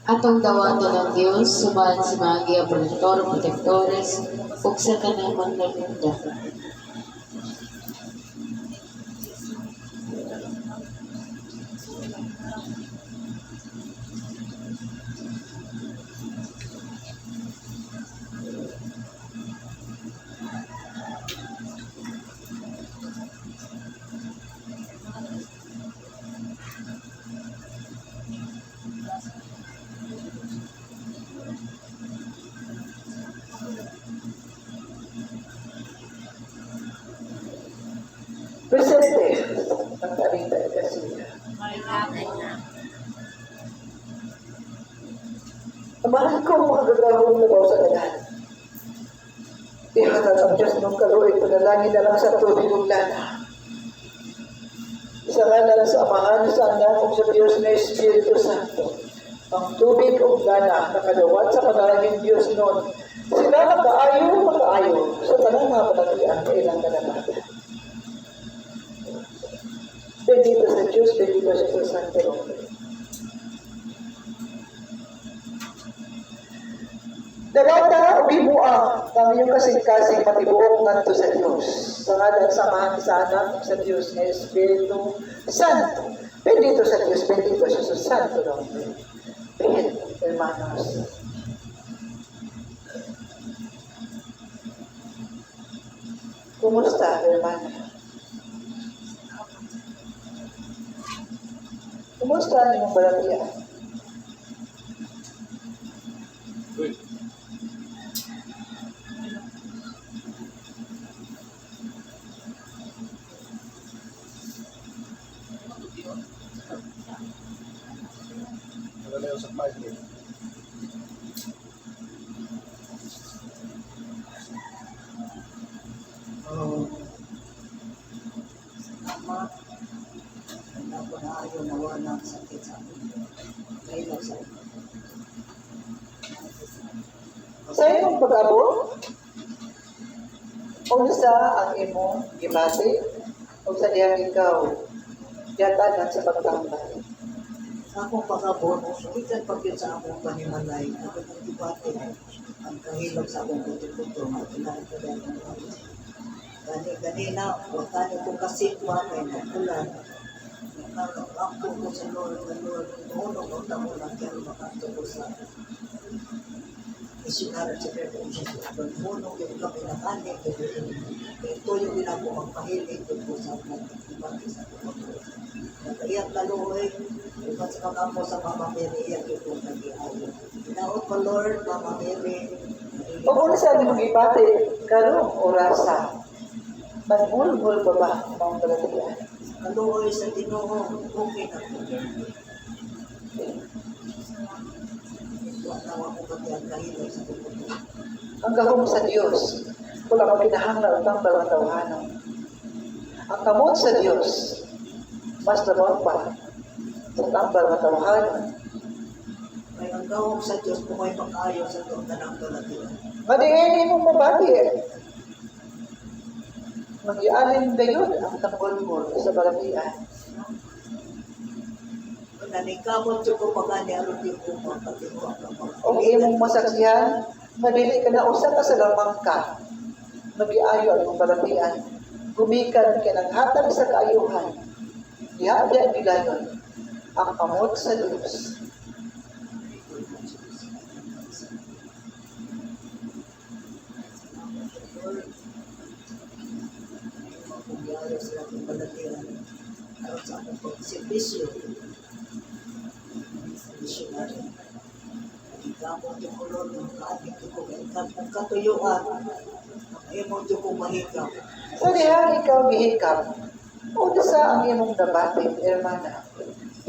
Atong dawato ng Diyos, subahan si mga giaprotector, protektores, ug sa kanang manlalunda. Presente ang Talita kasi. Amahan ko mga gagawang labaw sa danan. Ihatag ang Diyos ng kaluoy, panalangin na lang sa tubig ng lana. Isa nga na lang sa Amahan, sa Anak, o sa Diyos na Espiritu Santo. Ang tubig o lana nakadawat sa panalangin Diyos noon. Sila makaayo sa tanang mga panagbian na ilang kanamatan. Bendito sa Diyos, bendito sa Santo Nombre. Dagata o bibuang ang iyong kasing-kasing patibuok nganto sa Diyos. Sa ngalan samahan sa Anak sa Diyos na Espiritu Santo. Bendito sa Diyos, bendito sa Santo Nombre. Amen, hermanos. Kumusta, hermana? Kumusta ang iyong balakya? Salamat. Wala ko na ayaw na walang sakit sa akin. Kaya sa Sa iyong pag-abot, unsa ang imong gibati o sa diyang ikaw yatanan sa pagtambay. akong pag-abot, sulitan pag yun sa akong panimalay, ako kong dibate, ang kahilog sa akong puto-puto, at pinakagdagan ng mga. Ganina, wakani ko kasikwa, kay nakulan, nakakakako ko sa Lord, noong ang tamo lang kaya makato ko sa isinara sa Pedro Jesus. Ang munong yung kami nakani, ito yung ginako magpahilig ko sa mga ibang isa ko. Nagkaiyat kaluhoy, ibat sa kakampo sa Mama Mary, iyak yung nag-iayo. Inaot ko, Lord, Mama Mary. O unsa ang imong gibati karong orasa? Manhulhul pa ba ang balatian? Kaluhoy sa Ginoo, okay na po. Wala ako pati ang kahilay sa puputo. Ang gahom sa Dios, wala ka kinahanglan ang balatawanan. Ang kamot sa Dios, mas naman pa sa tambal na tawahan. May ang gawang sa Diyos kung may pag-ayo sa doon na ng balatian. Madiin mong mabati. Mag-ialin gayon ang tanggol mo sa balatian. Nanikamot yung kumagani ang yung kumang katiwa ka pa. O imong masaksihan, madili ka na usa ka sa lamang ka. Mag-iayo ang iyong balatian. Gumikan ka ng hatag sa kaayuhan. Ihaadya bigayon ang kamot sa Diyos. Kung yari sila ng balatian, at sa akong pag-servisyo, missionary. Nanikamot yung kulon ng kaating ko kung katuyuan, ang imong yung kong mahikap. Sa diha ikaw gihikap, o sa ang imong dabati, hermana,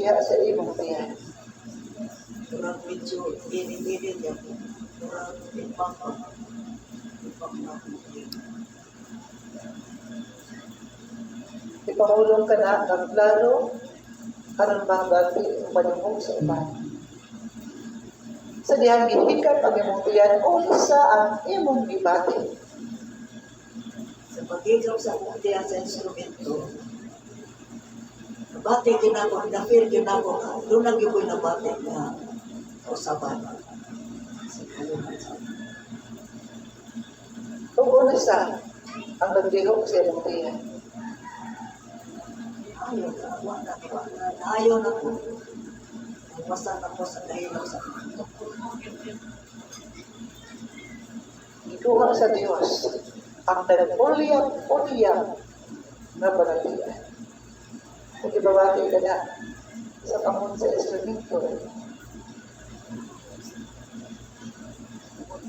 diha sa imong tiyan. Kurang medyo dinin-dinin yan. Kurang ipang na Ipangulong ka na ng plano, aron magbati ang panimong sa iba. Sa diha gihikap ang imong tiyan, o sa ang imong gibati. sa pag-igaw sa akong diyan sa instrumento, nabati din ako, na-feel din ako, doon lang yung nabati na usaban. Sa kaluman sa Kung una sa, ang nagdihok sa iyong tiyan. ayaw na po. Basta na po sa kahilap sa Ikuha sa Diyos ang nagpulyang-pulyang na panatian. Kung ibabati ka na sa pangon sa instrumento,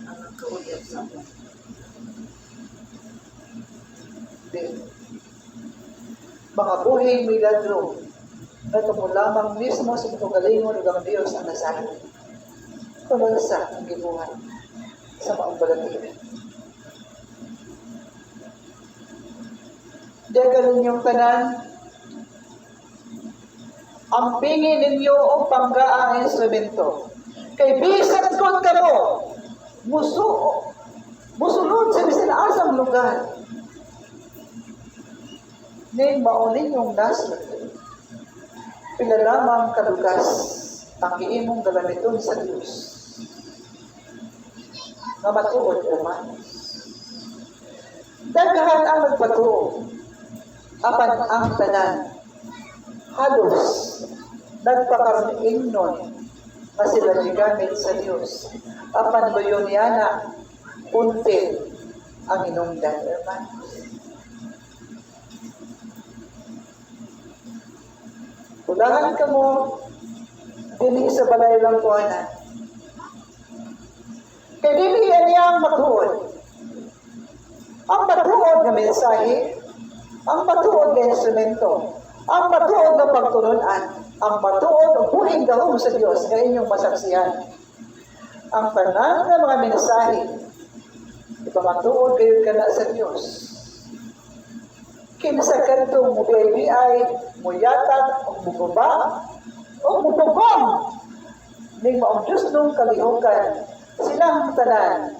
ang kaulap sa mga. mga buhing milagro na lamang mismo sa pagalingon ng Diyos ang nasahan. Kung sa ang gibuhat sa maong balatian. Diyan ninyong tanan, ang pingin ninyo o panggaang instrumento. Kay bisan kon kamo, musulod sa bisan asang lugar. Ning maunin yung nasa, pila lamang kalugas ang iimong galamiton sa Diyos. Nga matuod naman. Daghan ang nagpatuo, apan ang tanan, halos nagpakaroon nun na sila gigamit sa Diyos. Apan bayon yana, until ang inungdan naman. Ulahan ka mo, dili sa balay lang kuhanan. Kaya dili yan niyang matuod. Ang matuod na mensahe, ang matuod na instrumento, ang matuod na pagtununan, ang matuod na buhing gahong sa Diyos na inyong masaksiyan. Ang tanan ng mga mensahe, ipamatuod kayo ka na sa Diyos. Kinsa kantong mo BIBI, mo yatag, o bugaba, o mutubong. Ning maong Diyos nung kalihukan, silang tanan,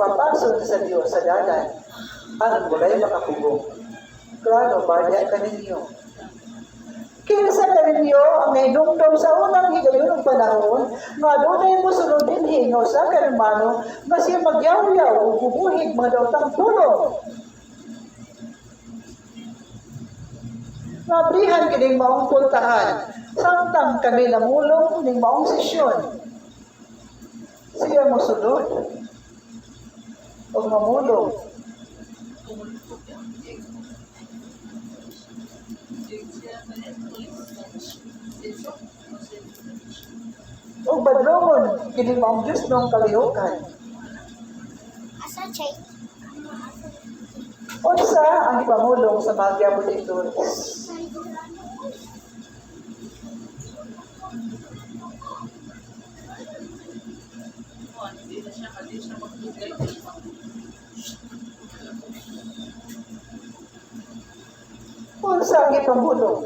papasok sa Diyos sa dalan, ang mulay makapugong. Klaro, baya ka ninyo. Kinsa ka ninyo ang nainumdom sa unang higayon ng panahon, nga doon mo sunodin hingo sa karmano, nga siya magyaw-yaw o bubuhig mga dautang tulong. Nabrihan kining maong puntahan, samtang kami namulong ning maong sesyon. Siya mo sunod o mamulong. O badlongon, kining maong Diyos nung kalihukan. Asa chay? Unsa ang ipamulong sa mga Diabolitos? Unsa ang ipamulong?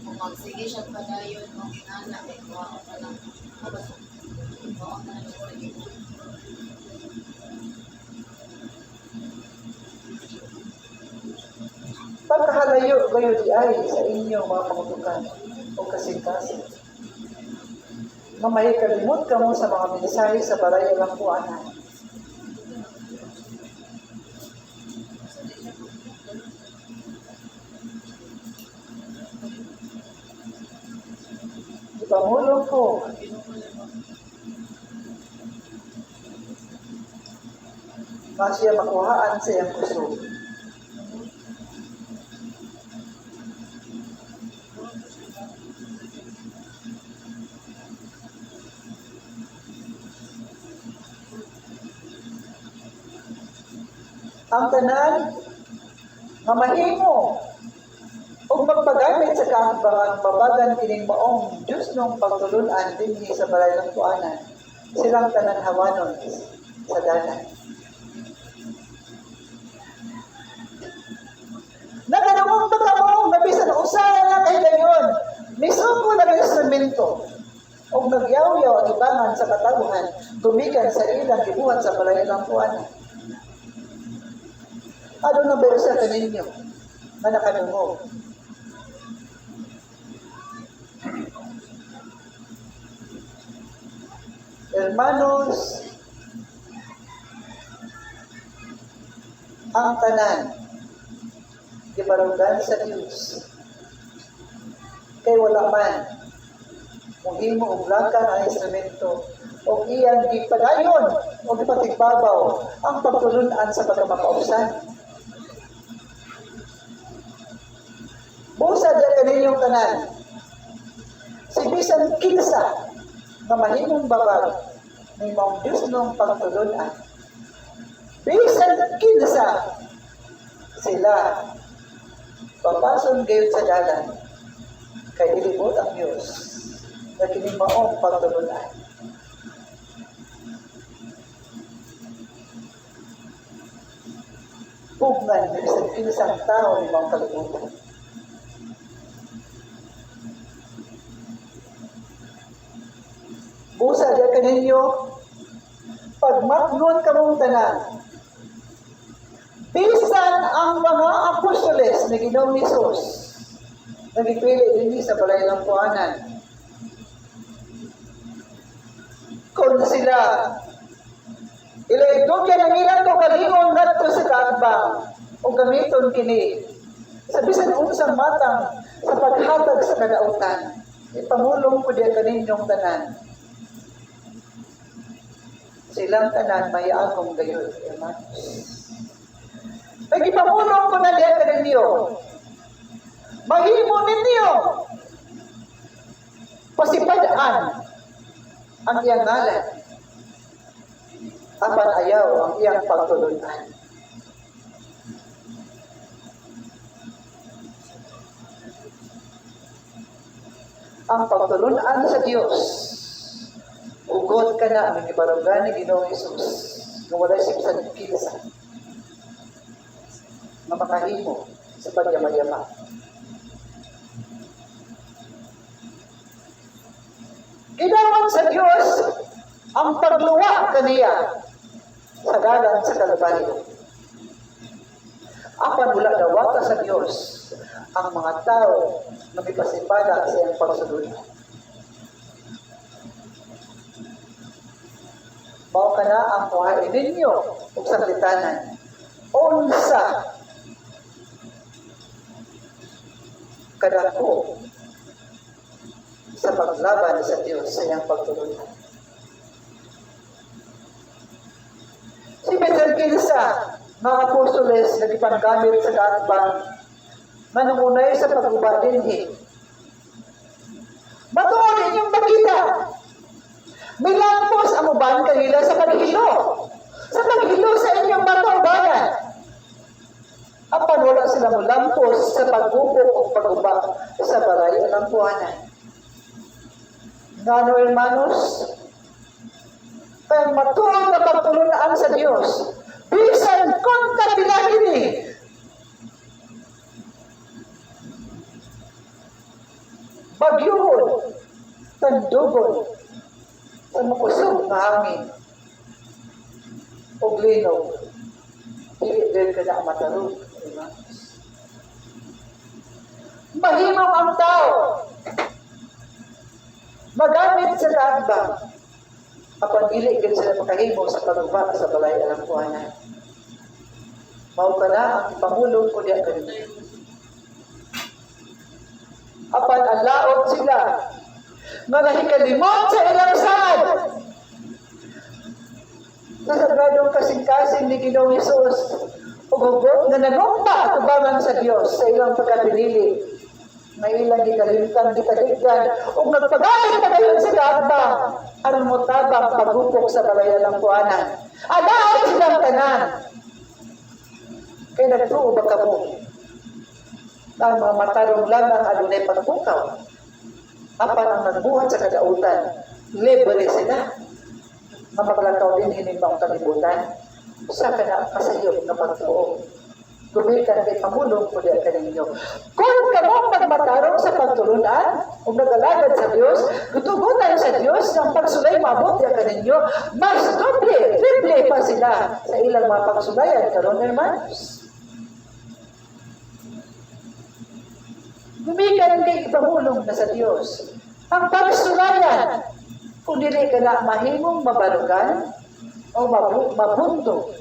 Kung magsige siya padayon, kung inana, may kuha ko pa lang. Kuha ko na lang sa iyo. Pagkahalayo kayo di ay sa inyong mga pangutukan o kasing-kasing. Mamay kalimot ka mo sa mga mensahe sa balay ng kuanan. Ipamulong ko na siya makuhaan sa iyang kusog. Ang tanan, mamahimo, o magpagamit sa kaambangang babagan kining maong Diyos nung pagtulunan dinhi sa balay ng tuanan, silang tanan hawanon sa dalan. Naganamong pagkamong, nabisan usahan lang kayo ngayon, misuko lang ang instrumento, o nagyaw-yaw ang ibangan sa katawhan, tumikan sa ilang gibuhat sa balay ng tuanan. Ano na ba sa kaninyo na nakanungog? hermanos, ang tanan, gibaranggan sa Diyos. Kay wala man, kung himo og lakang ang instrumento, o iyang gipadayon, o gipatigbabaw, ang pagtulunan sa pagkamakaupsan. Busa dyan kaninyong tanan, si bisan kinsa na mahimong babag ni mong Diyos nung pagtulunan. Bisan kinsa sila papason gayon sa dalan kay dilibot ang Diyos na kinimaong pagtulunan. Pugnan ng bisan kinsang tao ni mong kalibutan. Busa dyan kaninyo, pagmatnon ka mong tanan, bisan ang mga apostoles na Ginoong Hesus, nagipili din sa balay ng puanan. Kung sila, ilaidugyan ang ilang ko kalingon nato sa kaabang, o gamiton kini, sa bisan unsang matang sa paghatag sa kadautan, ipamulong ko diyan kaninyong tanan. Silang tanan may akong gayon, hermanos. Nagipamulong ko na diyan kaninyo. Mahimo ninyo. Pasipadaan ang iyang ngalan. Apan ayaw ang iyang pagtulunan. Ang pagtulunan sa Diyos, ugot ka na ang ibaranggan ni Ginoong Hesus na walay simsan kinsa na makahimo sa pagyama-yama. Ginawan sa Diyos ang pagluwa kaniya sa dalan sa Kalbaryo. Apan wala dawata sa Diyos ang mga tao na may pasipada sa iyang pagsunod. Mao ka na ang kuhain ninyo ug sanglitanan. Unsa kadako sa paglaban sa Diyos sa iyang pagtulunan. Si Pedro kinsa mga apostoles na gipanggamit sa kaatbang manungunay sa pag-uba dinhi. Matuon inyong makita. Milampos ang uban kanila sa paghilo. Sa paghilo sa inyong mataubayan. Apan wala sila mulampos sa pagbubok o pag-uba sa baray ng puwanan. Ngano, hermanos? Kaya matuon na pagtulunaan sa Diyos. Bisan kung kabilangin ni. Bagyuhon, tandugon, sa makusog na hangin, o glinaw, hindi ka na matarong. Mahimong ang tao, magamit sa kaatbang, apan dili gid sila makahimo sa pagubah sa balay alang kuhanan. Mao ka na ang pamulong ko diya kanina. Apan ang laot sila, mga hikalimot sa ilang sad. Sa sagradong kasing-kasing ni Ginoong Hesus, ugugot na nagumpa at ubangan sa Diyos sa ilang pagkapinili. May ilang gikalimtan, gikaligdan, o nagpagalit na kayo sa kaabang, ang mutabang pagupok sa balayan ng kuanan. Alaot silang tanan. Kaya nagtuo ba ka mo? Ang mga matarong lamang adunay pagpukaw. Apan ang nagbuhat sa kadautan, libre sila. Mamaglakaw din hinimbang kalibutan. Sa kana kasayop na pagtuo. Gumitan kay pamulong po diyan kaninyo. Kung kamong magmatarong sa pagtulunan, kung nagalagad sa Diyos, gutugutan sa Diyos ng pagsulay mabot diyan kaninyo, mas doble, triple pa sila sa ilang mga pagsulayan. Karon, hermanos. Gumikan kay ipamulong na sa Diyos. Ang pagsulayan, Kung dili ka na mahimong mabalugan o mabunto,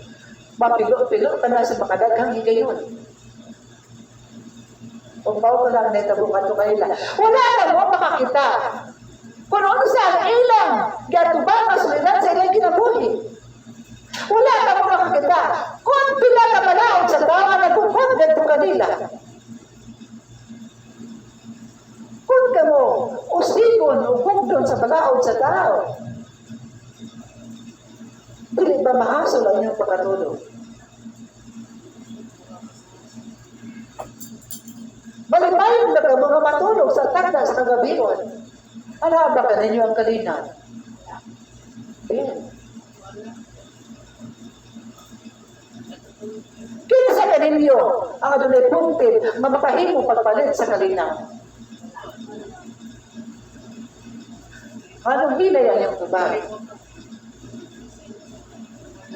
mapilo-pilo ka na sa makadaghang higayon. Kung bao ka lang naitabungan ito kanila, wala na mo makakita. Kung ano sa ilang, gatubang masulinan sa ilang kinabuhi. Wala ka mo makakita. Kung pila ka malaon sa tao na nagpupot ganito kanila. Kung ka mo, usigon o bugdon sa malaon sa tao. Dili ba mahasol ang inyong pagkatulog? Malimayong na ka mga matulog sa tanda sa kagabion. Ano ba ka ninyo ang kalinaw? Ayan. Kinsa ka ninyo ang adunay puntil nga makahimo pagpalit sa kalinaw? Anong hinay ang iyong tubag?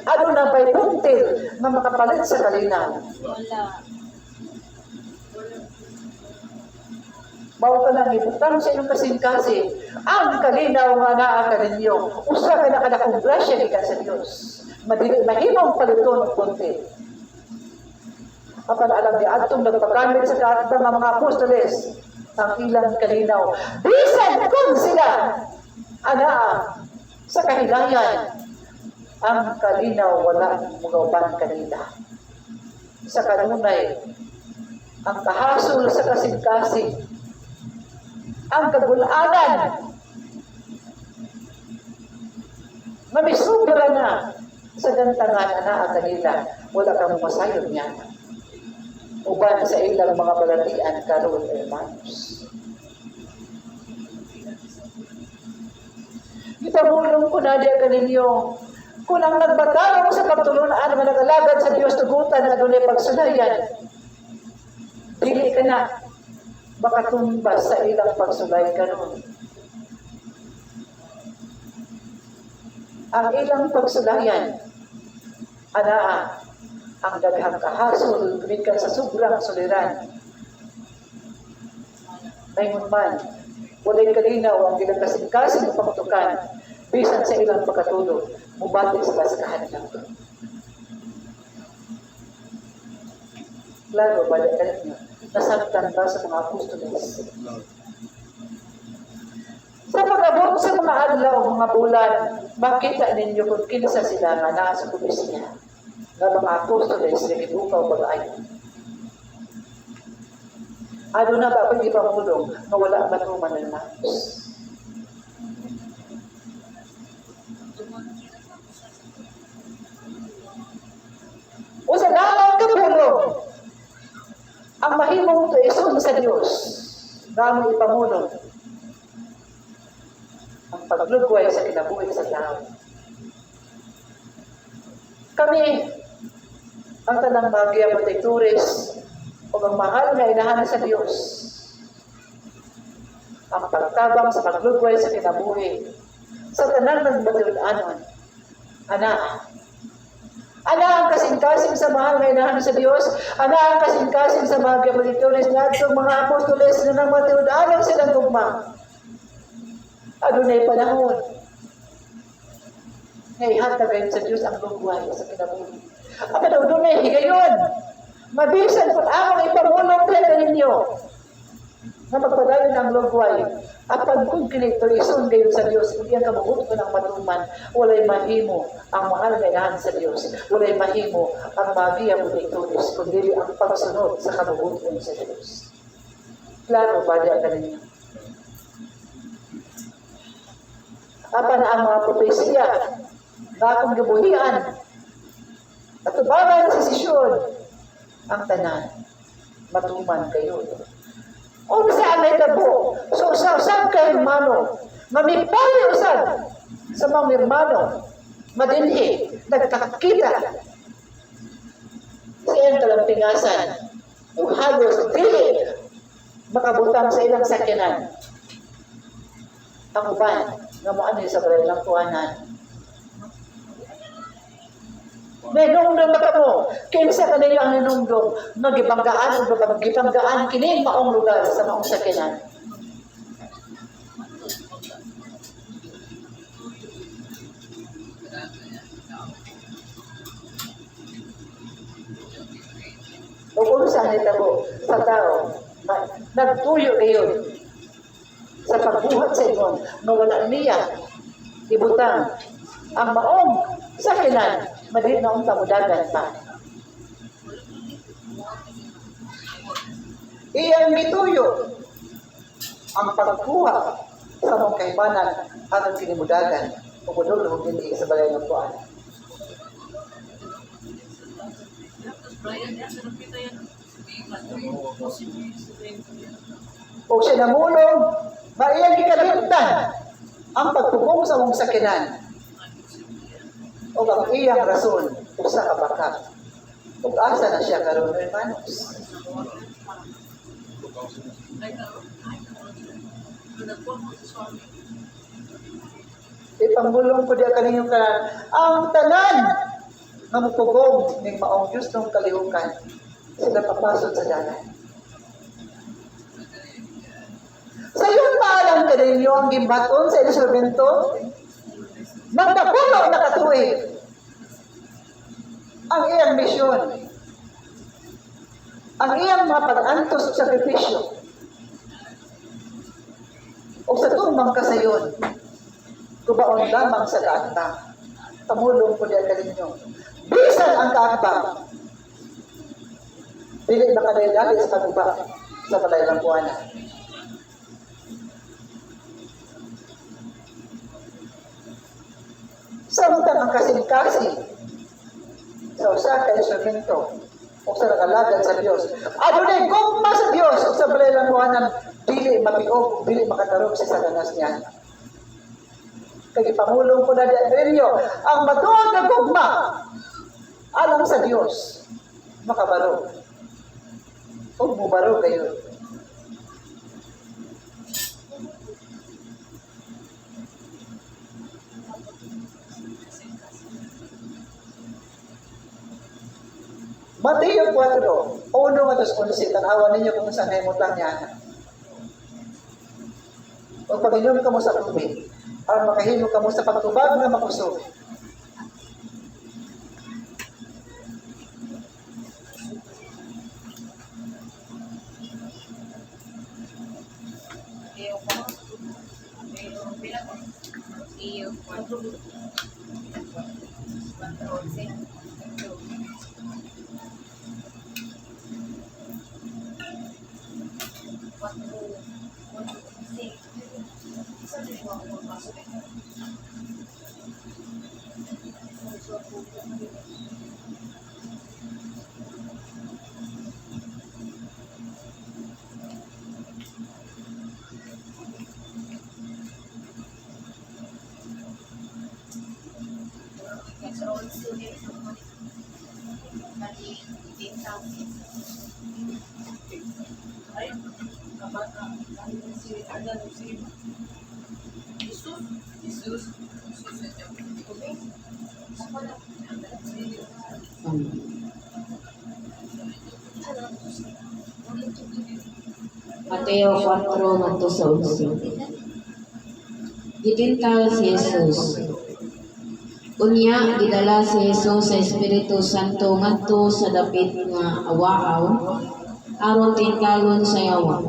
Ano na ba'y puntil nga makapalit sa kalinaw? Wala. Bawa ka lang ibutang sa inyong kasing-kasing ang kalinaw nga naa ka ninyo. Usa ka na kanakong grasya ni ka sa Diyos. Mahimong paliton ng puntil. Kapag alam ni Adtong nagpagamit sa kaarta ng mga apostoles ang ilang kalinaw. Bisan kung sila anaa sa kahigayan ang kalinaw wala mugaban kanila. Sa kanunay, ang kahasol sa kasing-kasing, ang kagulanan, mamisubra na sa gantangan na kanila, wala kang masayod niya. Uban sa ilang mga balatian karon hermanos. Ipamulong ko na diya kaninyo, kung ang nagbatalong sa pagtulunan na nagalagad sa Diyos tugutan na doon ay pagsulayan, dili ka na makatumbas sa ilang pagsulay karon. Ang ilang pagsulayan, anaa, ang daghang kahasol, gumikan sa sobrang suliran. Ngayon man, walay kalinaw ang ilang kasing-kasing na pagtukan, bisan sa ilang pagkatulog, mubati sa baskahan lang. Klaro, balik ka ninyo, nasaktan ba sa mga apostoles? Sa pag-abot sa mga adlaw, mga bulan, makita ninyo kung kinsa sila nga nasa kubisya ng mga apostoles na gibukaw pag-ayon. Ano na ba pag ipamulong na wala matuman ng natos? O sa damang kapulong, ang mahimong tuisun sa Diyos, damang ipamulong, ang paglugway sa kinabuhi sa tao. Kami, ang tanang magya protektores, o ang mahal na inahan sa Diyos, ang pagtabang sa paglugway sa kinabuhi, sa tanang nagbatid-anon, ana ang kasing-kasing sa mahal na inahan sa Diyos, ana ang kasing-kasing sa magya protektores na itong mga apostoles na nang matid-anon silang gugma. Adunay panahon, ngay hatagayon sa Diyos ang lugway sa kinabuhi. Apa daw doon ay higayon. Mabisan kung amang ipamulong kayo ninyo na magpadayon ang lugway. At pagkung kinito, isun kayo sa Diyos, hindi ang kabuhot ko ng matuman, walay mahimo ang mahal na inahan sa Diyos, walay mahimo ang magiya mo dito, kundi ang pagsunod sa kabuhot ko sa Diyos. Klaro ba diya ka ninyo? Apan ang mga propesya, bakong gabuhian, at tubagan sa sisyon, ang tanan, matuman kayo. O saan may tabo, so saan kayo hermano, mamipali usad sa mga hermano, madinhi, nagkakakita, sa iyang kalampingasan, o halos dili, makabutang sa ilang sakyanan. Ang uban, nga mo ano yung sa kanilang kuhanan. May nungdong na mo, kinsa ka ninyo ang ninungdong, magibanggaan o magibanggaan, kini maong lugar sa maong sakinan. O kung saan itabo sa tao, nagtuyo kayo sa pagbuhat sa inyo, na wala niya ibutang ang maong sakinan, mali na ang tamudagan pa. Iyang mituyo ang pagkuha sa mga kaimanan alang kinimudagan o kudulong hindi sa balay ng kuan. O siya namulong, maiyang gikalimtan ang pagtugong sa mong sakinan o ang iyang rason usa ka bakat. Ug asa na siya karon hermanos? Ipanggulong ko diya kaninyong kanan ang tanan nga mutugong ning maong Diyos ng kalihukan sila papasok sa dalan. Sa iyong paalam ka ninyo ang gimbaton sa instrumento nagdapuno na katuig ang iyang misyon, ang iyang mga pag-antos sa sakripisyo o sa tumang kasayon kubaon lamang sa kaatbang. Tamulong ko diyan kaninyo bisan ang kaatbang dili makadayali sa pagubah sa balay ng buwana. Samtang ang kasing-kasing sa usa ka instrumento o sa nakalagad sa Dios. Adunay gugma sa Dios o sa balay ng buwanan dili mabiog, dili makatarong sa saganas niya. Kaya ipangulong ko na ninyo ang matuod na gugma alang sa Dios makabaro. Huwag mo baro kayo. Mateo 4, 1-11, tanawan ninyo kung saan ay mutang niya. Huwag pag-inom ka mo sa tubig, ang makahilo ka mo sa pagtubag na makusog. Mateo 4, ngadto sa 11. Gidintal si Jesus. Unya gidala si Jesus sa Espiritu Santo ngadto sa dapit nga awaaw aron tintalon sa yawa.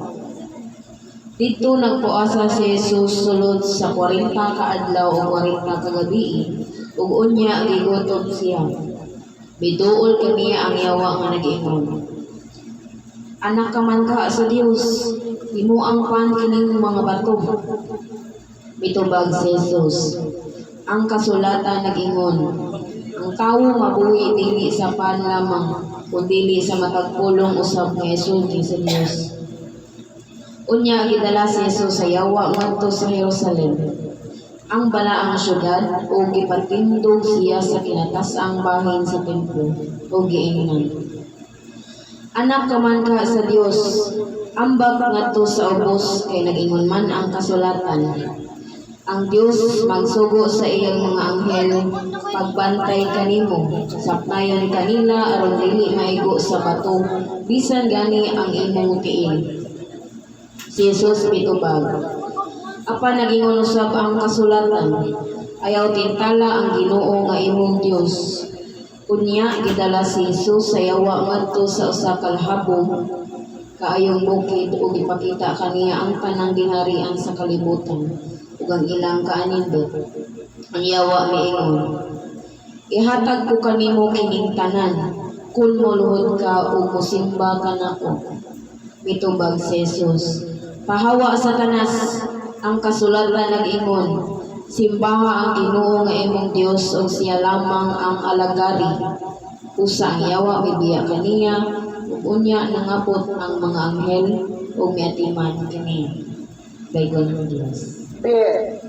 Dito nagpuasa si Jesus sulod sa 40 ka adlaw o 40 ka gabi ug unya gigutom siya. Biduol kaniya ang yawa nga nag-ingon. Anak ka man ka sa Dios, himuang pan kining mga bato. Mitubag si Jesus. Ang kasulatan nag-ingon, ang tawo mabuhi dili sa pan lamang, kundi sa matagpulong usab nga isud sa Dios. Unya gidala si Jesus sa yawa ngadto sa Jerusalem. Ang balaang syudad ug gipatindog siya sa kinatas-ang bahin sa templo ug giingnan. Anak ka man ka sa Dios, ambag ngadto sa ubos kay nag-ingon man ang kasulatan. Ang Dios magsugo sa iyang mga anghel pagbantay kanimo, sapnayon kanila aron dili maigo sa bato bisan gani ang imong tiil. Si Jesus mitubag. Apan nag-ingon usab ang kasulatan, ayaw tintala ang Ginoo nga imong Dios. Unya gidala si Jesus sa yawa ngadto sa usa ka lahabong kaayong bukid ug ipakita kaniya ang tanang ginharian sa kalibutan ug ang ilang kaanindot. Ang yawa miingon, ihatag ko kanimo kining tanan kun moluhod ka ug mosimba kanako. Mitubag si Jesus, pahawa Satanas, ang kasulatan nag-ingon, simbaha ang Ginoo nga imong Dios ug siya lamang ang alagari. Usa ang yawa bibiya kaniya ug unya nangabot ang mga anghel ug miatiman kini. Dayon mo Dios. Ben.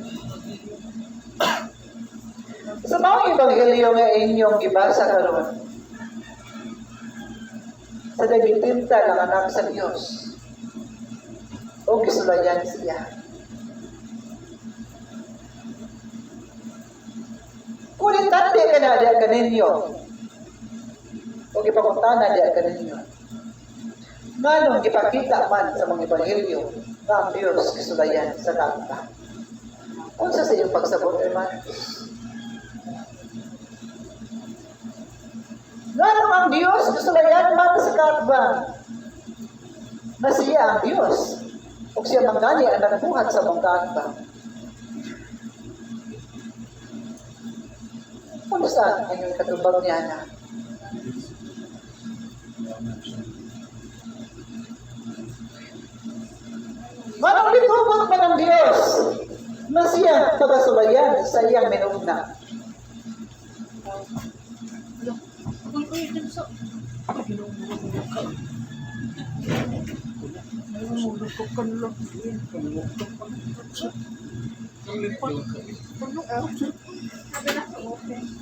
Sa mga ebanghelyo nga inyong gibasa karon, sa nagitinta ng anak sa Diyos o gisulayan siya. Kunin tante ka na diya kaninyo o ipakutana diya kaninyo. Nganong gipakita man sa mga ebanghelyo na ang Diyos gisulayan sa kanta. Unsa sa iyong pagsabot, hermanos? Nganong ang Diyos gisulayan man sa kanta na siya ang Diyos o siya mangani ang nagbuhat sa mga kanta. Ano saan ang iyong katubag niya na? Manong litubag man ang Diyos na siya pagasulayan sa iyang minugna.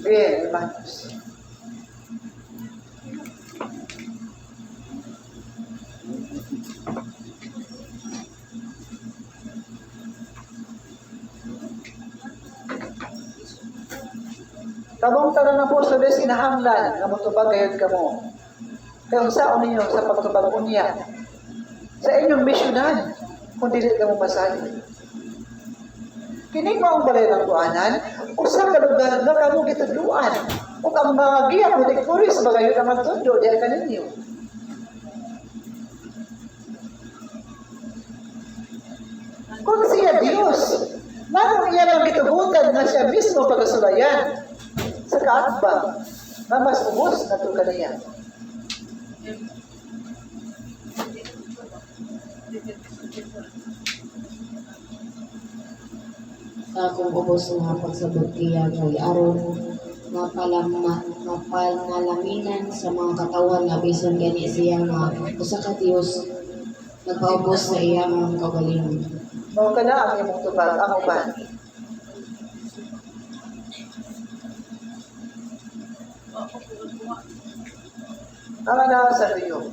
Bien, hermanos. Kamong tanan ng puso des kinahanglan nga motubag gayud kamo. Kaya sa ninyo sa pagtubag unya sa inyong misyonan kung dili kamo masayo. Kini mao ang balay ng tuanan usa ka lugar nga kamo gitudluan ug ang mga giya mo dikuri sa bagayon naman tundo diya kaninyo. Kung siya Diyos, naroon iyan ang gitubutan na siya mismo pagasulayan sa kaatbang na mas ubos na ito kaniya. Sa akong ubos nga pagsabot kiya kay aron mapalaminan sa mga katawan nga bisan gani siya nga usa ka Dios nagpaubos sa iya mga kaugalingon. Mao kana ang imong tubag ang uban. Ang anak sa iyo.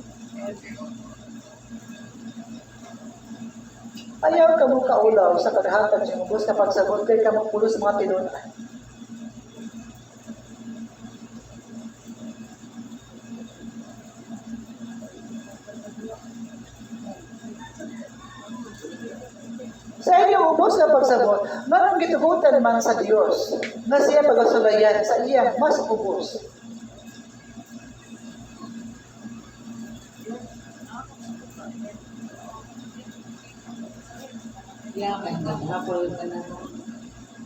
Ayaw ka mo kaulaw sa kadahatan sa ubos na pagsabot kay ka mo pulos mga tinunan. Sa inyong ubos na pagsabot, manang gitugutan man sa Diyos na siya pagasulayan sa iyang mas ubos. Kaya kaya nagpapal ka na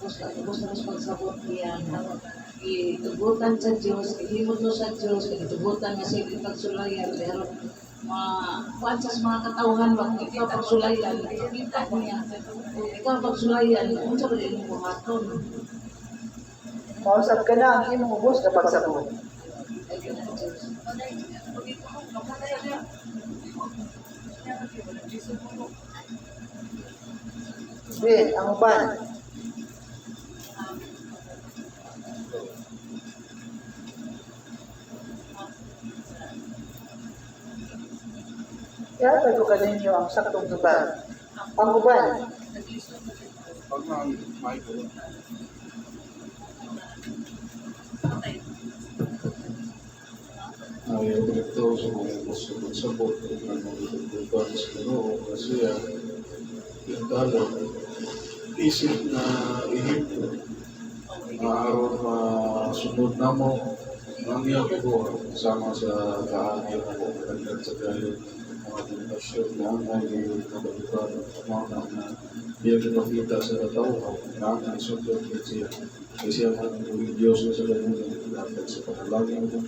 ubos na mas pagsabot niya itugutan sa Diyos, ihimod mo sa Diyos, itugutan nga sa ipagsulayan, pero maansas mga katauhan, ikaw pagsulayan, kita niya, ikaw pagsulayan, kung sa pala yung buhaton. Mausap ka na ang imong ubos na pagsabot. Ay, ganun Diyos. Ben, ang uban. Kaya tayo ka ninyo ang saktong tubag. Ang uban. Ayaw ito sa mga pasabot-sabot ng mga itutupan sa Ginoo kasi yung talo, isip na ihip na aron masunod na mo Mamaya po, kasama sa kaahir po, nagdag sa kayo, mga donasyon na ay nabalikan mga na biya pinakita sa katao, na ang sundot siya. Kasi ang mga Diyos sa ganun, dapat sa panalangin po.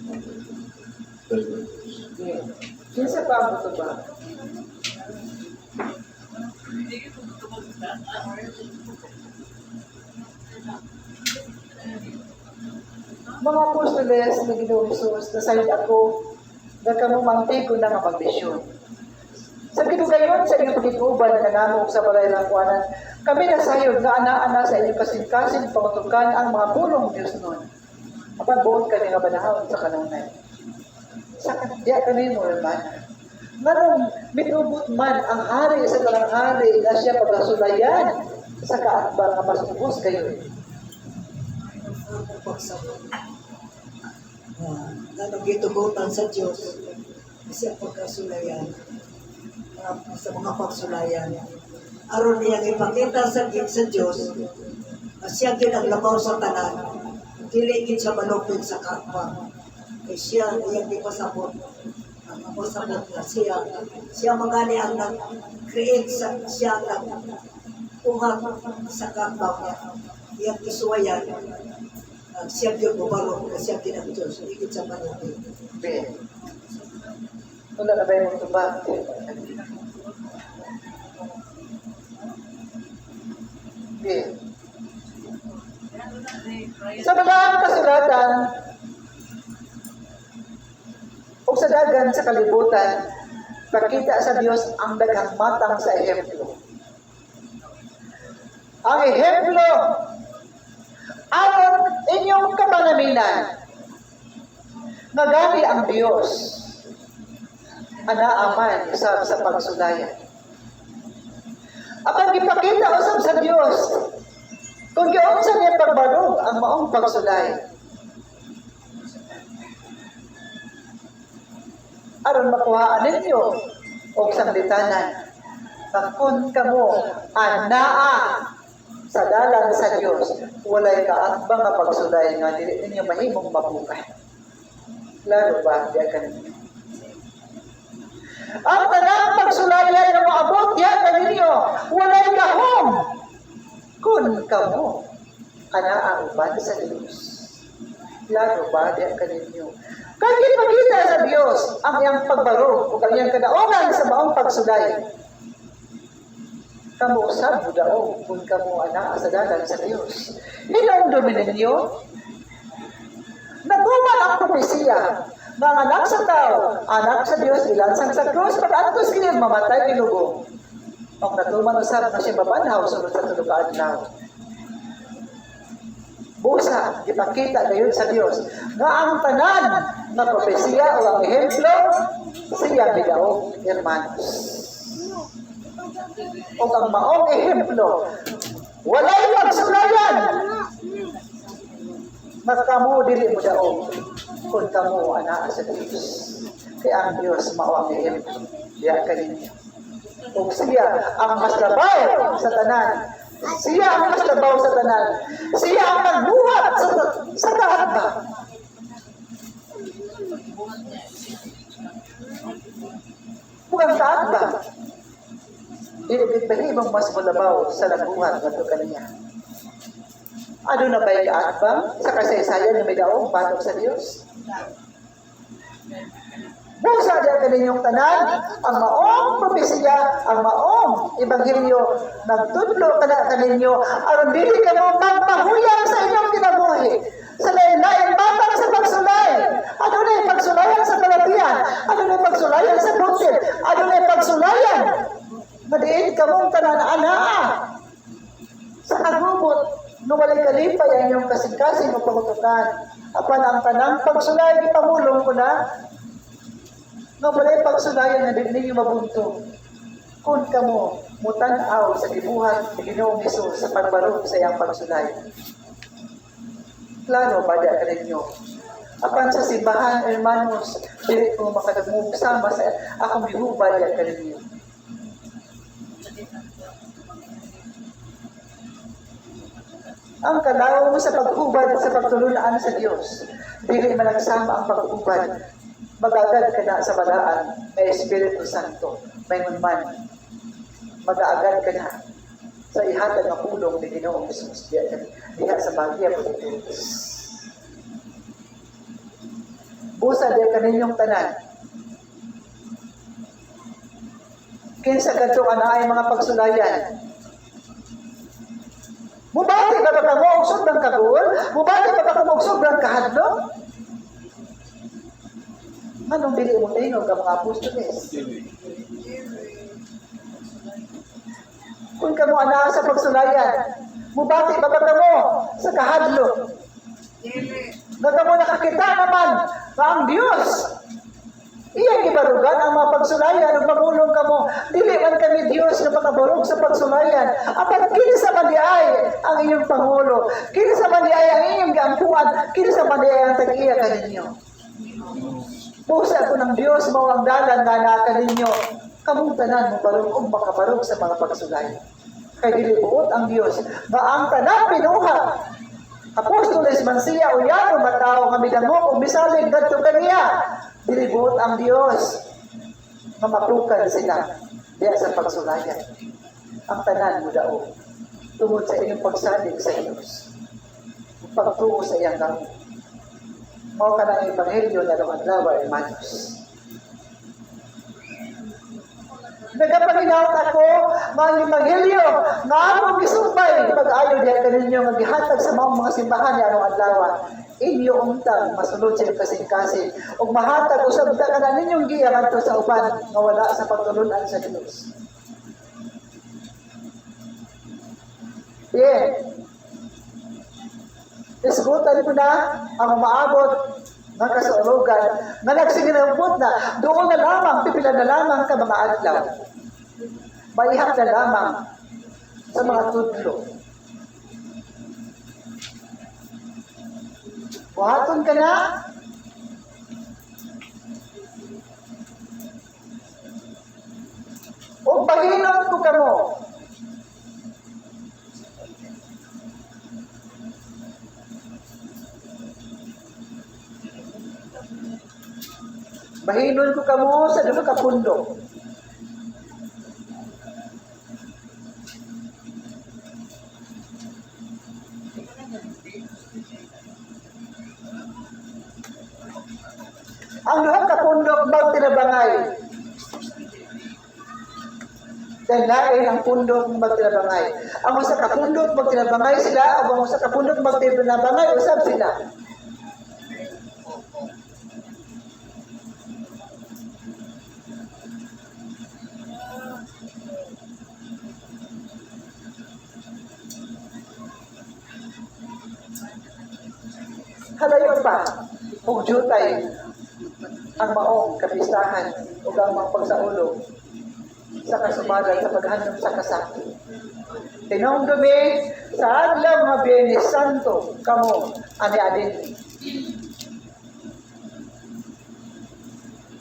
Kinsa pa mo ito ba? Mga apostoles na Ginoong Hesus, nasayod ako na kamumantig ko na nga pagmisyon. Sa ginugayon sa inyong pagkikuban na namog sa balay ng kuwanan, kami nasayod na ana-ana sa inyong kasing-kasing pangatukan ang mga pulong Diyos noon. Apan buot kami nga banahon sa kanunay. Sa kadya kami mo, hermana. Nganong mitubot man ang hari sa talang hari na siya pagkasulayan sa kaatbang nga masubos kayo. Ang pagsabot. Na nagitugutan sa Diyos, siya pagkasulayan, sa mga pagsulayan. Aron niya ipakita sa Diyos, na siya ginaglabaw sa tanan, kiligid sa malupit sa kapwa. Siya iyang ipasabot. Ang pasabot na siya magani ang nag-create siya nag-uhat sa kapwa niya. Iyang isuwayan, siya yung bubalo na siya kinang Diyos, higit sa manupit. Ben, wala na ba yung ito ba? Ben, sa mga kasulatan, o sa dagan sa kalibutan, pakita sa Diyos ang daghang matang sa ehemplo. Ang ehemplo, aron inyong kapanaminan, nagani ang Diyos, anaaman sa pagsulayan. Apang ipakita usab sa Diyos, kung giunsa niya pagbarog ang maong pagsulay. Aron makuhaan ninyo o sanglitanan, kung kamo anaa sa dalan sa Diyos, walay kaatbang nga pagsulay nga dili ninyo mahimong mabukay. Lalo ba diya kaninyo? Ang tanang pagsulayan nga maabot diya kaninyo, walay kahom. Kun kamo anaa uban sa Diyos. Lalo ba diya kaninyo? Kaya ipakita sa Diyos ang iyang pagbaro o kanyang kadaogan sa maong pagsulay. Kamu usab daw kung kamu anak sa dalan sa Diyos. Ilang dominio? Naguman ang propesiya ng anak sa tao, anak sa Diyos, ilansang sa krus, pag-antos kanyang mamatay ilugong. Ang natuman usab na siya mabanhaw sunod sa tulukaan na. Busa, ipakita gayon sa Diyos nga ang tanan na propesiya o ang ehemplo, siya bidaog, hermanos. O ang maong ehemplo, walay pagsulayan. Magkamu dili mo daog kung kamu ana sa Diyos. Kaya ang Diyos mao ang ehemplo. Diya kaninyo. O siya ang mas labaw sa tanan. Siya ang mas labaw sa tanan. Siya ang nagbuhat sa lahat ba. Bukan taat ba? Ibig-bahimang mas malabaw sa nagbuhat na ito kaniya. Ano na ba yung taat ba? Sa kasaysayan na may daong patok sa Diyos? Busa dyan kaninyong tanan, ang maong propesiya, ang maong ebanghelyo, nagtudlo ka na kaninyo, aron dili ka mo magpahuyang sa inyong kinabuhi. Sa lain-lain batang sa pagsulay. Ano na yung pagsulayan sa palatian? Ano na yung pagsulayan sa bukid? Ano na yung pagsulayan? Madiin ka mong tanan-anaa. Sa kagubot, nuwalay kalipay ang inyong kasing-kasing o pangutukan. Apan ang tanang pagsulay, ipamulong ko na, nga walay pagsulayan na din ninyo mabunto. Kung kamo, mutanaw sa gibuhat ni Ginoong Hesus sa pagbarog sa iyang pagsulay. Klaro ba diya ka ninyo? Apan sa simbahan, hermanos, dili ko makadagmong sama sa akong gihubad diya ka ninyo. Ang kalaw mo sa pag-ubad sa pagtulunan sa Diyos, dili malagsama ang pag-ubad. Mag-agad ka na sa balaan, may Espiritu Santo, may man. Mag-agad ka na sa ihatag ng pulong ni Ginoong Jesus diha sa bagya mo. Busa diya kaninyong tanan. Kinsa kadto ana ay mga pagsulayan. Mubati ba ka mo og sobrang kagul? Mubati ba ka mo og sobrang kahadlok? Anong dili mo tingog ang mga apostoles? Kung kamo ana sa pagsulayan, mubati ba ka mo sa kahadlok? Nagamo nakakita naman na ang Diyos iyang ibarugan ang mga pagsulayan ug magulong kamo. Dili man kami Dios nga makabarog sa pagsulayan. Apan kinsa man di ay ang iyong pangulo, kinsa man di ay ang iyong giampuan, kinsa man di ay ang tag-iya kaninyo. Pusa ko ng Dios mao ang dalan nga naa kaninyo. Kamong tanan mo barog ug makabarog sa mga pagsulayan. Kay dili buot ang Dios nga ang tanan pinuhat. Apostoles man siya o yano matao nga midangog ug misalig kadto kaniya. Dili buot ang Dios nga matukan sila diya sa pagsulayan. Ang tanan mo daw tungod sa inyong pagsalig sa Diyos. Pagtuo sa iyang gamit. Mao ka ng ebanghelyo na adlaw hermanos. Nagapanginaot ako mga ebanghelyo nga among gisumpay pag-ayo diha kaninyo nga gihatag sa mga simbahan ni anong adlaw. Inyo untang masulod sa kasing-kasing ug mahatag usab ta kana ninyong giya kadto sa uban nga wala sa pagtulunan sa Dios. Isgutan ko na ang maabot ng kasaulogan na nagsinilambot na doon na lamang, pipila na lamang ka mga adlaw. Maihap na lamang sa mga tudlo. Buhaton ka na. O pahinom ko ka mo. Mahinon ko ka mo sa dulo ka pundo. Ang duha ka pundok magtinabangay. Dahil lain ang pundok magtinabangay. Ang usa ka pundok magtinabangay sila, ang usa ka pundok magtinabangay usab sila. Halayon pa, kung jutay ang maong kapistahan o ang mga pagsaulog sa kasumagan sa paghandom sa kasakit. Tinongdumi sa adlaw mga Biyernes Santo kamo ani-adin.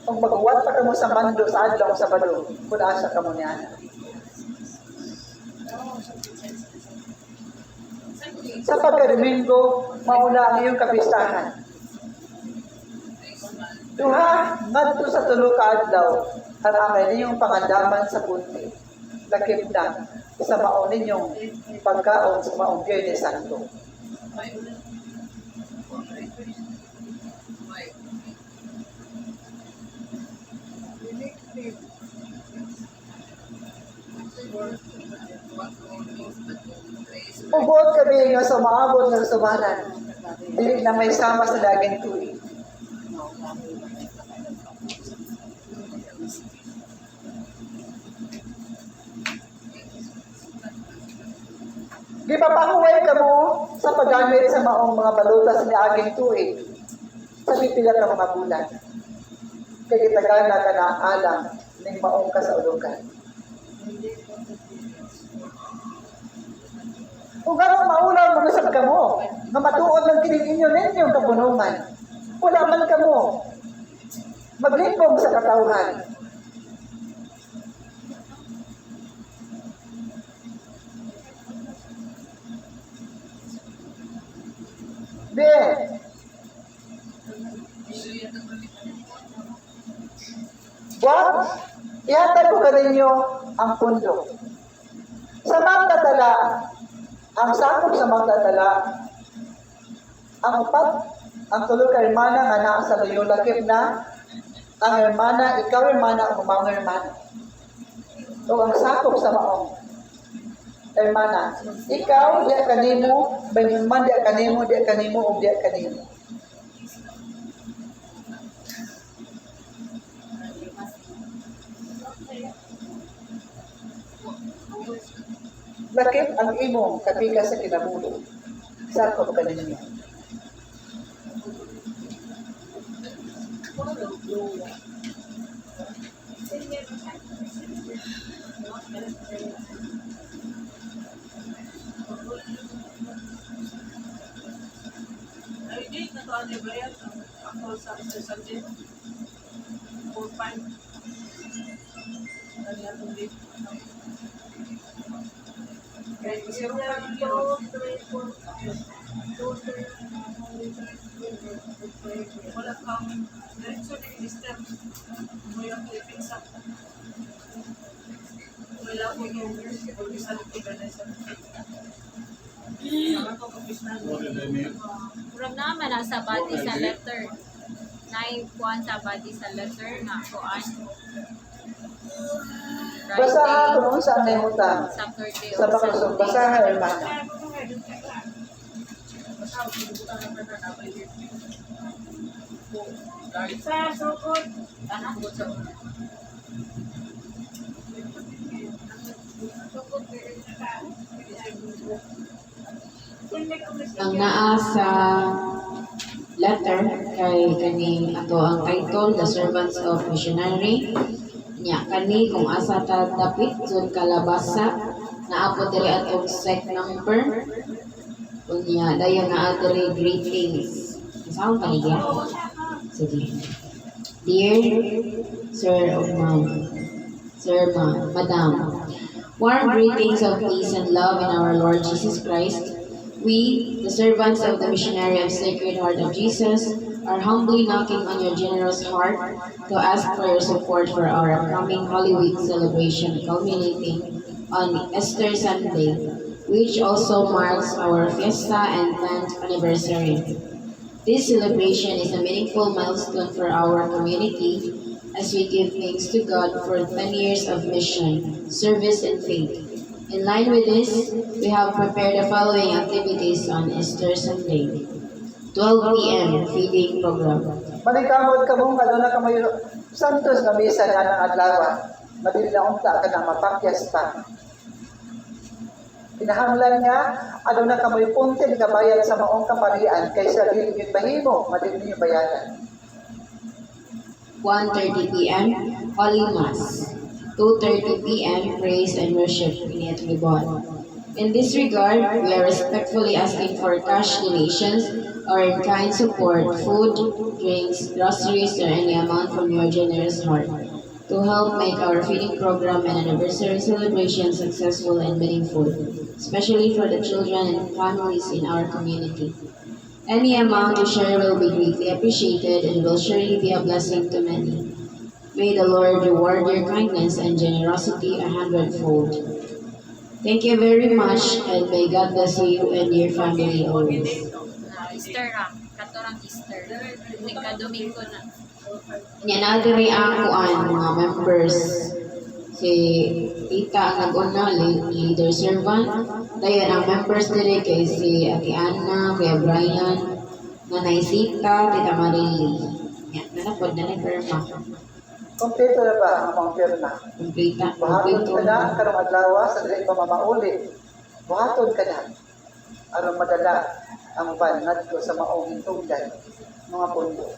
Kung maghuwat pa kamo sa mando sa adlaw sa Sabado, kung asa kamo niya. Sa pagka-Domingo, mauna ang iyong kapistahan. Duha, ngadto sa tulo ka adlaw, haramay ninyong pangandaman sa punti. Lakip na sa maon ninyong pagkaon sa maong Biyernes Santo. Ubuot kami nga sa maabot ng sumanan, dili na may sama sa daging tuig. Gipapahuway ka mo sa paggamit sa maong mga balutas ni aging tuig sa pipila ka mga bulan. Kaya kitagana ka na alam ng maong kasaulugan. Kung gano'ng maulang manusap ka mo, na matuon lang kining inyo ninyong kabunungan, wala man ka mo, maglimbong sa katauhan. Bien. Buwan, ihatag ko kaninyo ang pundo. Sa magdadala, ang sakop sa magdadala, ang upat, ang tulog ka hermana nga naa sa Loyola Lakip na, ang hermana, ikaw hermana, ang mga hermana. O ang sakop sa maong hermana. Ikaw, diya kanimo, man diya kanimo, o diya kanimo. Lakip ang imong kapika sa kinabulo. Sakop ka ninyo. Murag naman sa body sa letter. Kuan sa body sa letter nga kuan. Basahan ko kung saan may mutang. Sa birthday Sa bakalusog, basahan hermana. Sa sukod. Tanang ko sa Ang naa sa letter kay kaning ato ang title, The Servants of Missionary. Nya kani kung asa ta dapit sun kalabasa naapod diri atong sec number. Unya dayon naa diri greetings. Sound kani diya? Sige. Dear Sir or Ma'am, Sir Madam, warm greetings of peace and love in our Lord Jesus Christ. We, the servants of the Missionary of Sacred Heart of Jesus, are humbly knocking on your generous heart to ask for your support for our upcoming Holy Week celebration culminating on Easter Sunday, which also marks our Fiesta and 10th anniversary. This celebration is a meaningful milestone for our community as we give thanks to God for 10 years of mission, service, and faith. In line with this, we have prepared the following activities on Easter Sunday. 12 p.m. feeding program. Manikamod ka mong na kamayo santos na misa na ng adlaw. Madili na unta ka na mapakyas pa. Pinahanglan nga, na kamoy punti nga bayad sa maong kaparian kaysa dili yung bahimo, madili niyo bayaran. 1:30 p.m. Holy Mass. 2:30 p.m. Praise and Worship in Libon. In this regard, we are respectfully asking for cash donations or in-kind support, food, drinks, groceries, or any amount from your generous heart to help make our feeding program and anniversary celebration successful and meaningful, especially for the children and families in our community. Any amount you share will be greatly appreciated and will surely be a blessing to many. May the Lord reward your kindness and generosity 100-fold. Thank you very much, and may God bless you and your family always. Easter katorang Easter. Nika Domingo na. Nyanadiri ang kuan mga members. Si Tita ang nag-una, leader servant. Dayon ang members diri kay si Ate Ana, Kuya Brian, Nanay Sita, Tita Marily. Yan, nanapod na nagperma. Kompleto na ba ang mga pirna? Kumplita. Buhaton ka na, karong adlaw sa dili pa mamauli. Buhaton ka na. Aron madala ang banat ko sa maong tungdan, mga pundo.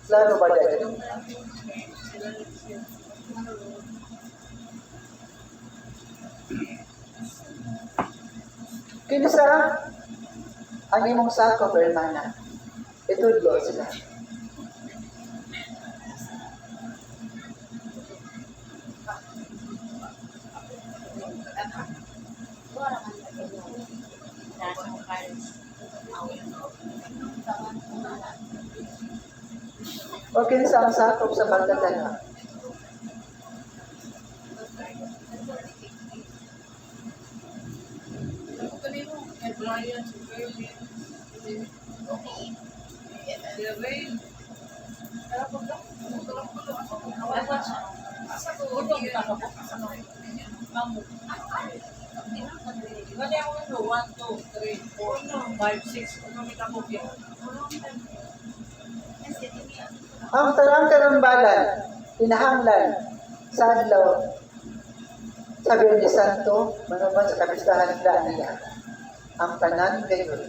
Klaro ba dahil? Kinsa ang imong sako, hermana? Itudlo sila. O kinsa ang sakop sa pagdadala. Ang tarang karambalan, hinahanglan, sa adlaw, sabi ni Santo, manuman sa kapistahan niya, ang tanan gayon.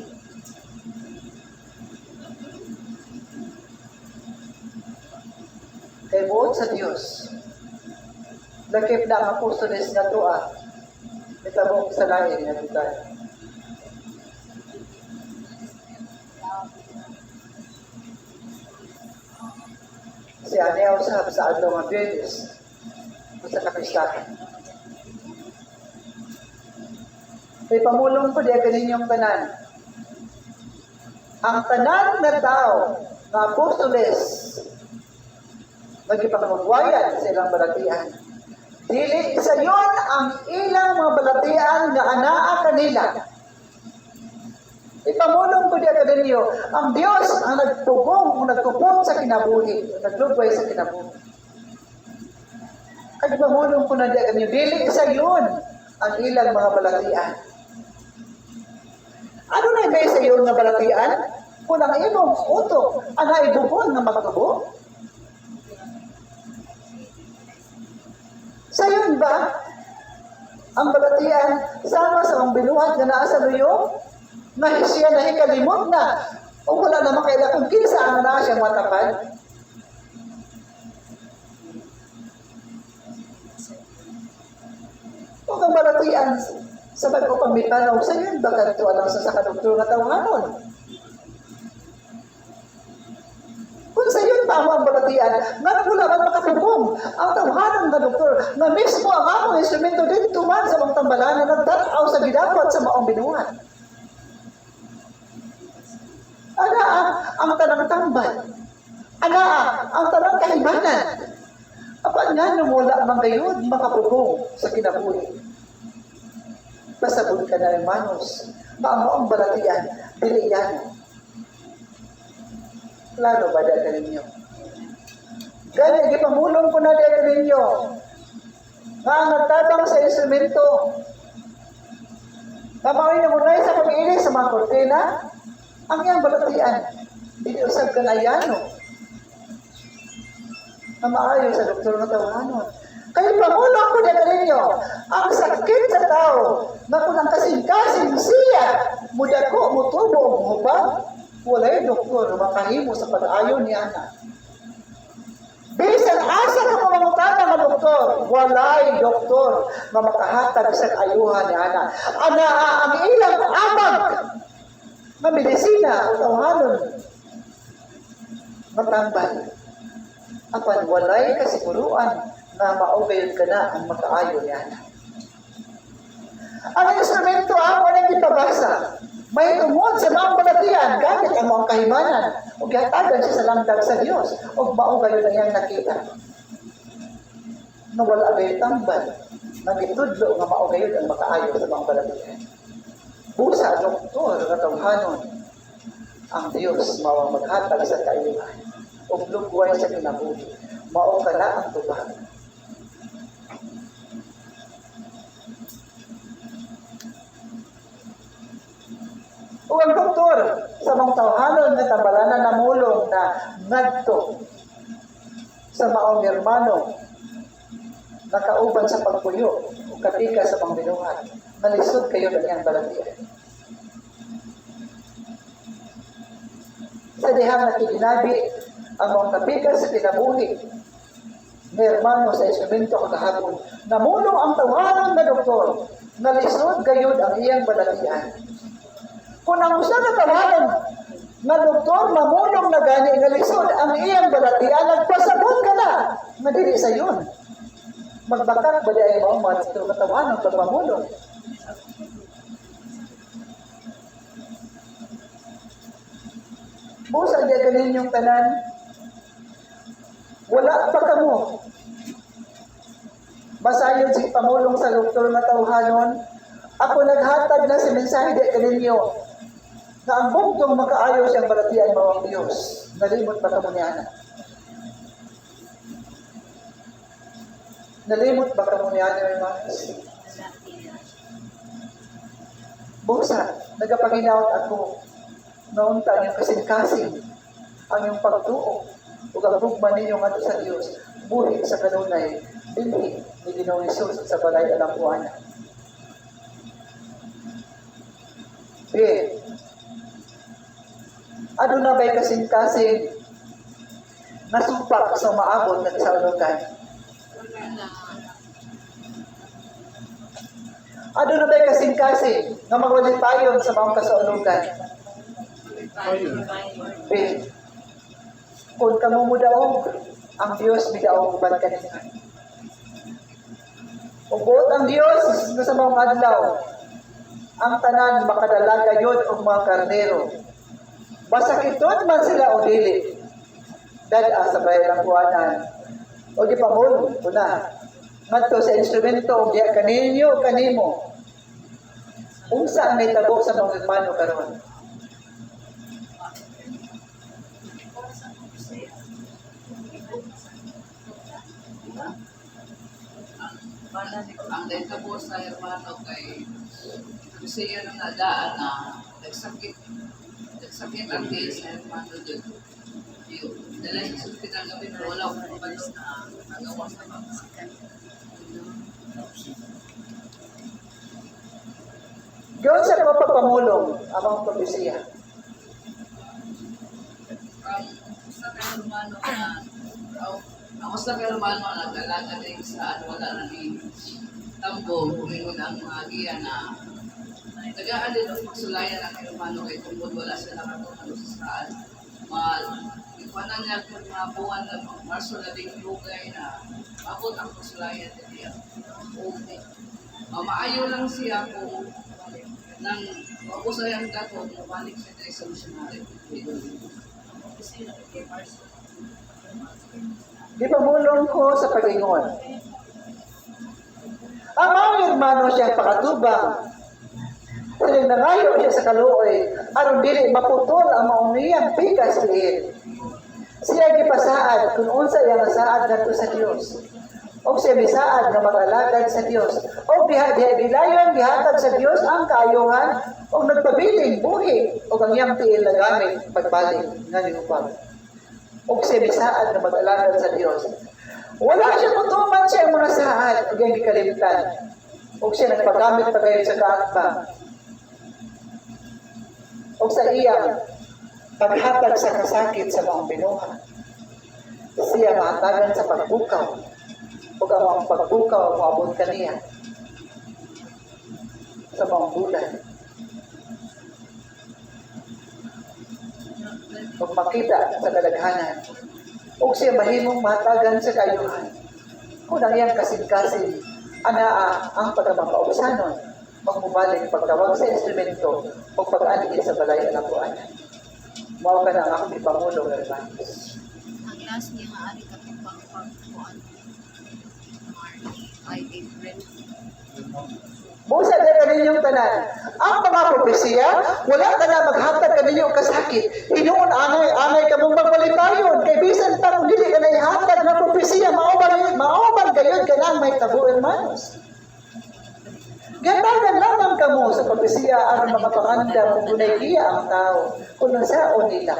Kay buot sa Diyos, lakip na ang apostoles na tuwa, mitabok sa lain na lugar. Si Anea usap sa adlaw ng Biyernes sa kapistahan. May pamulong ko diya kaninyong tanan. Ang tanan na tao na apostoles magipangugwayan sa ilang balatian. Dili isa yon ang ilang mga balatian nga anaa kanila. Ipamulong ko diya kaninyo, ang Diyos ang nagpugong, nagpupot sa kinabuhi, naglugway sa kinabuhi. Kaya ipamulong ko na diya kaninyo, dili isa yon ang ilang mga balatian. Ano na ba sa iyo nga balatian? Kung ang imong utok, ang naibubon nga magtubo? Sa yun ba, ang balatian, sama sa mga binuhat na nasa luyo, na siya na hikalimot na, o wala naman kaila kung kinsa ang na siya matapad? O ang balatian, sa bago pang mitanaw, sa yun ba kanto alang sa kadoktor na tawanon? Kung sa yun ba ang balatian, nga wala man makatubong ang tawanan ng doktor, na mismo ang among instrumento dito man sa mga tambalanan na nagtataw sa gidapot sa maong binuhat. Ana ang tanang tambal. Ana ang tanang kahimanan. Apa nga wala man gayud makapugong sa kinabuhi. Pasabot ka na hermanos, maamo ang balatian, dili yan. Klaro ba dahil ninyo? Gani, ipamulong ko na dahil ninyo. Nga ang nagtabang sa instrumento. Kamawin na muna sa pag-iilis sa mga kortina, ang iyang balatian, hindi usag ka na yano. Na maayo sa doktor na tawanon. Kaya pamulong ko na ninyo, ang sakit sa tao, na kung ang kasing-kasing siya, mudako, mutubo, muhubang, walay doktor, makahimo sa pag-ayon niya na. Bisan asa ka pamamutana ng doktor, walay doktor, na makahatag sa kaayuhan niya na. Ana, ang ilang amag, na medisina, o tawanon, matambal. Apan walay kasiguruan, na maugayon ka na ang makaayo niya. Ang instrumento ang walang ipabasa. May tungod sa mga balatian, gamit ang mga kahimanan, o gatagan siya sa langdag sa Diyos, o maugayon na iyang nakita. Na wala gayon tambal, nagitudlo nga maugayon ang makaayo sa mga balatian. Busa, doktor, katawhanon, ang Diyos mawang maghatag sa kaayuhan, o lugway sa kinabuhi, mao ka na ang tubag. O ang doktor, sa mga tawhanon na tambalanan na mulong na ngadto sa maong hermano, nakauban sa pagpuyo, o katika sa mga binuhat, nalisod kayo ng iyang balatian. Sa dihang nakikinabi, ang mga kapika sa kinabuhi, ni hermano sa instrumento kagahapon, namulong ang tawhanon na doktor, nalisod gayud ang iyang balatian. Kung ang usa na tawanan na doktor mamulong na gani nga lisod ang iyang balatian, nagpasabot ka na nga dili sa yun. Magbakak ba di ay mga doktor katawanan pag mamulong? Busa diya ganin yung tanan, pamulong sa doktor nga tawhanon, ako naghatag na si mensahe di kaninyo na ang bugtong makaayo siyang balatian mo ang Diyos. Nalimot ba kamo niya? Nalimot ba kamo niya, hermanos? Busa, nagapanginaot ako naunta ang iyong kasing-kasing, ang iyong pagtuo, o gagugman ninyo nga sa Diyos, buhi sa kanunay, bilhi ni Ginoong Hesus sa balay alampuanan. B. Ano na ba'y kasing-kasing nasumpak sa maabot na kasaulugan? Ano na ba'y kasing-kasing na magwalitayon sa mga kasaulugan? B. Kung kamo mo daog, ang Diyos bidaog uban kanina. Ugot ang Diyos sa mga adlaw, ang tanan makadalaga yun og mga karnero. Basakiton man sila o dili. Dada sa bayan ng kuwanan. O di pamulong, una. Ngadto sa instrumento o diya kaninyo kanimo. Unsa ang may tabo sa mga hermano karon? Ang dahil po sa hermano kay siya nang nadaan na nagsakit ang day sa hermano doon. Dala sa hospital kami pero wala akong mabalos na nagawa sa mga. Diyon sa pagpapamulong ang mga propesiya. Sa hermano na ako sa hermano na nag-alaga din sa wala na ni Tambo, ngayon ang mga giya na tagaan din ang pagsulayan ng hermano kay tungkol wala sila nakatulong sa saan. Ikuanan niya kung mga buwan na Marso na ding lugay na abot ang pagsulayan din niya. Maayo lang siya kung nang mabusayan ka kung mabalik siya sa missionary. Di pamulong ko sa pagingon. Ang mga hermano siyang pakatubang. Silang nangayo siya sa kaluoy, aron dili maputol ang mauniyang pikas liit. Siya gipasaad kung unsa iyang saad ngadto sa Dios. O siya misaad nga mag-alagad sa Dios. O dilayon gihatag sa Dios ang kaayuhan o nagpabiling buhi o ang iyang tiil na gamit pagbalik nga niupang. O siya misaad nga mag-alagad sa Dios. Wala siya kutuman siya ang mga saad o iyang gikalimtan. O siya nagpagamit pa kayo sa kaatbang. O sa iyang paghatag sa kasakit sa mga binuha. Siya mahatagan sa pagbukaw. O ang pagbukaw ang maabot kaniya sa mga bulan. O makita sa kadaghanan. O siya mahimong mahatagan sa kayuhan. Kung ang iyang kasing-kasing anaa ang pagkamapausanon, magmubalik pagtawag sa instrumento o pag-anigin sa balay na nabuanan. Mao ka na ang akong ipamulong, hermanos. Ang last niya nga ari katong pagkuan. Ay different. Busa na kaninyong tanan. Ang mga propesiya, wala ka na maghatag kaninyong kasakit. Hinuon anay ka mong magbalitayon. Kay bisan tarong dili ka na ihatag na propesiya, maoban gayon ka lang may tabo, hermanos. Ganagan lamang ka mo sa propesiya ang mga pangandam kung gunay iya ang tao, kung nasaon nila.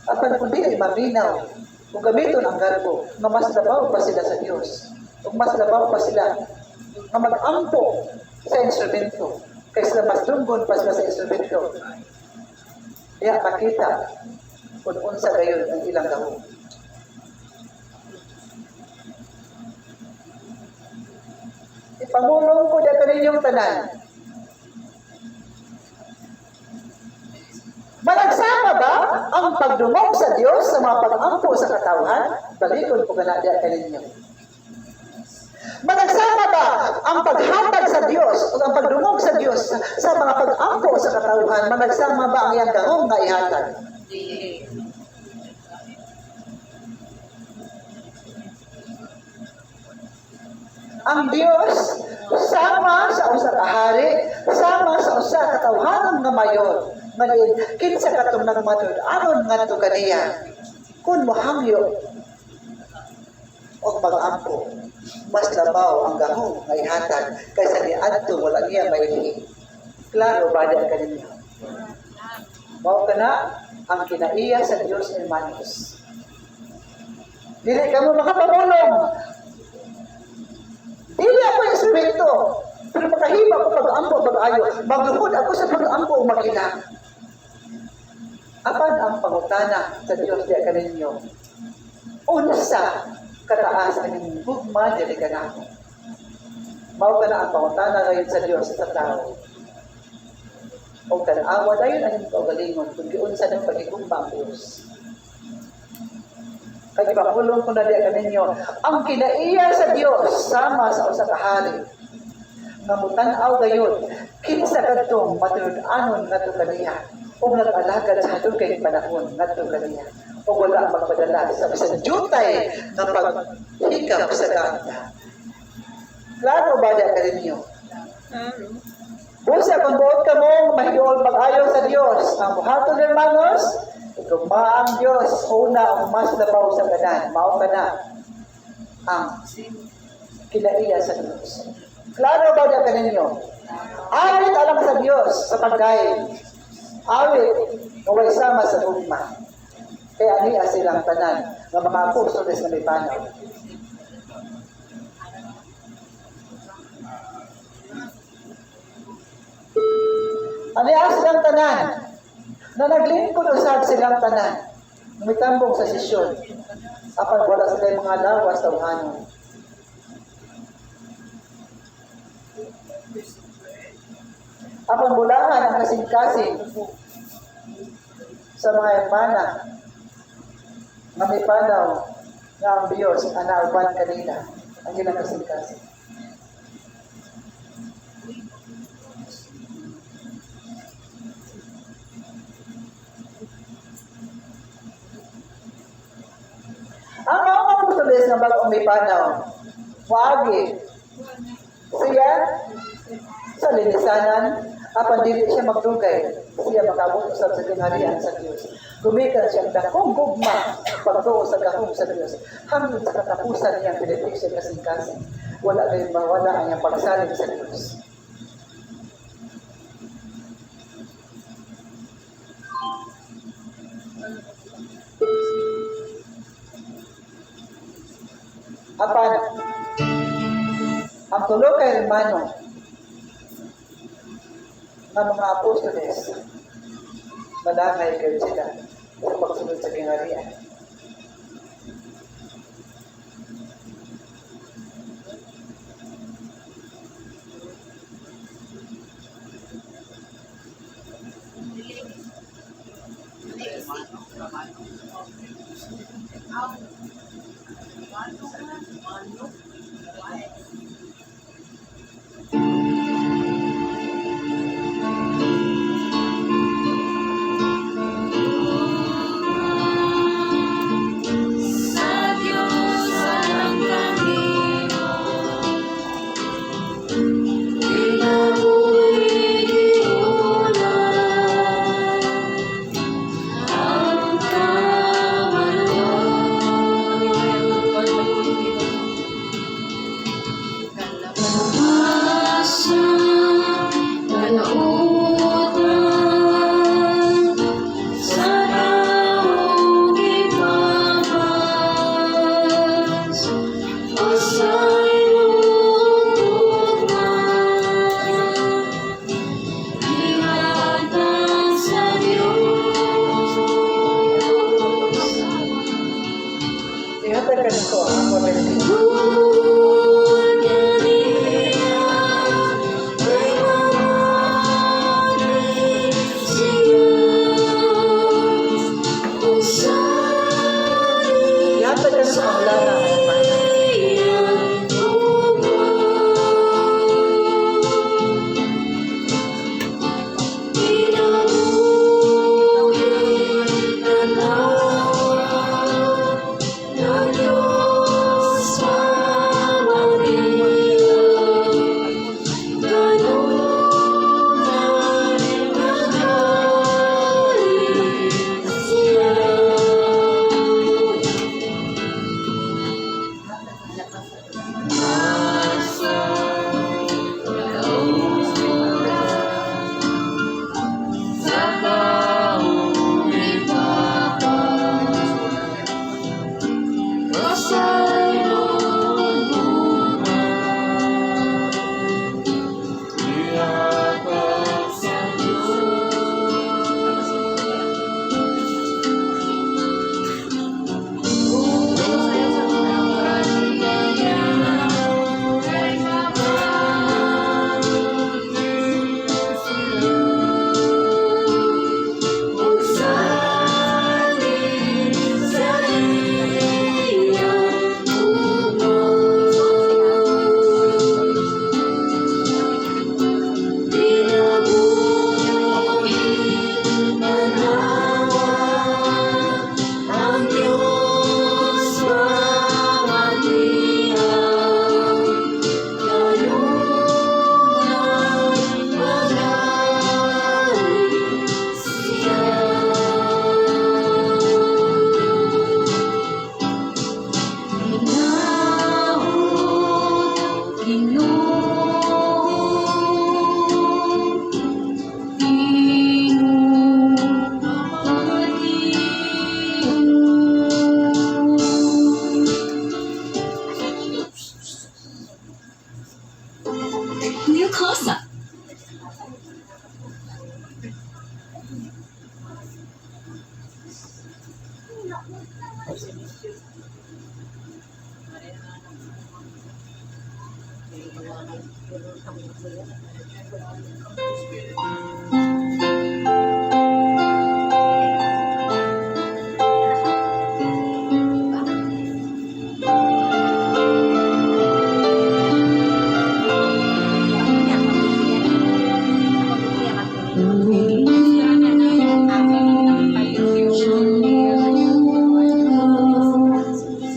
At kung dili maminaw, kung gamiton ang garbo, na mas labaw pa sila sa Diyos. Kung mas labaw pa sila, na mag-ampo sa instrumento, kaysa mas dunggon pa sila sa instrumento. Kaya makita kung unsa gayon ang ilang gawin. Ipamulong ko dito ninyong tanan. Managsama ba ang pagdungog sa Diyos sa mga pag-ampo sa katawhan? Balikod ko gana diya kaninyo. Managsama ba ang paghatag sa Diyos o ang pagdungog sa Diyos sa mga pag-ampo sa katawhan? Managsama ba ang iyang gahong nga ihatag? Ang Dios sama sa usa ka hari, sama sa usa ka tawhanon nga mayor. Ngayon, kinsa katong nagmatud aron ngadto kaniya. Kun mohangyo o mag-ampo, mas labaw ang gahong nga ihatag kaysa ni adto wala niya mailihi. Klaro ba diyan kaninyo? Mao kana ang kinaiya sa Dios, hermanos. Dili ka mo makapamulong. Dili ako instrumento. Pero makahima ko pag-ampo, pag-ayo. Magluhod ako sa pag-ampo o makina. Apan ang pangutana sa Diyos diya kaninyo. Unsa kataas ang gugma dili ka na. Mao ka na ang pangutana ngayon sa Diyos sa tao. O tanawa dayon ang kaugalingon kung giunsa ng pagigugma ang Diyos. Kaya ipapulong ko na diya kaninyo, ang kinaiya sa Diyos sama sa usa ka hari. Nga mutan-aw gayon, kinsa kadtong matud-anon ngadto kaniya. O nag-alagad sa hatod kay panahon ngadto kaniya. O wala magpadala sa bisan jutay nga paghikap sa ganda. Klaro ba diya kaninyo? Busa kung buot ka mo, mahiol mag-ayaw sa Diyos. Ang buhaton, hermanos, igugma ang Diyos, una ang mas labaw sa ganan. Mao ka na ang kinaiya sa Diyos. Klaro ba diya kaninyo? Awit alam sa Diyos sa pagkain. Awit, huwag sama sa ugma. Kaya niya silang tanan ng mga apostles na may panaw. Aniya silang tanan na naglingkod usab silang tanan. Mitambong sa sesyon. Apan wala sila mga lawas sa uhanon. Apan bulahan ang kasing-kasing sa mga hermana na may panaw na ang Diyos anauban kanina ang ilang kasing-kasing. Ang mga apostoles na bagong may panaw, waagi siya sa linisanan, apan dili siya magdugay, siya makabot sa kinaharian sa Diyos. Gumikan siya dakong gugma pagtuo sa gahong sa Diyos. Hanggang sa katapusan niyang benediction kasing-kasing, wala kayong mawala ang iyang pagsalig sa Diyos. Apan, ang tulo kay hermano ng mga apostoles, malangay kayo sila sa pagsunod sa kinaharian.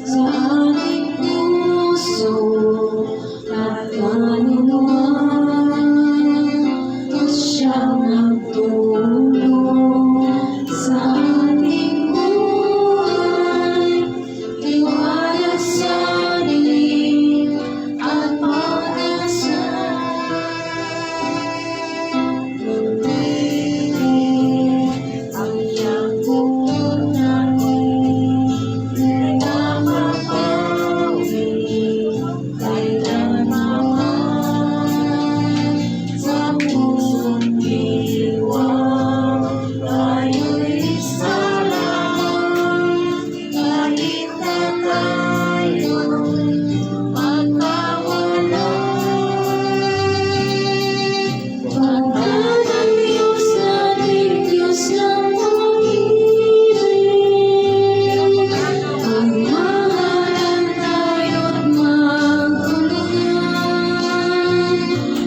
Sa ating puso at kaluluwa, siyang nagtulong sa ating buhay. Tiwala sa dilim at pag-asa. Ang iyang tulong natin na mapawi kailanman sa pusong iwan. Tayo'y salamat kahit na tayo'y magkawala. Pagkat ang Diyos natin, Diyos ng pag-ibig, ang mahalan tayo't magtulungan.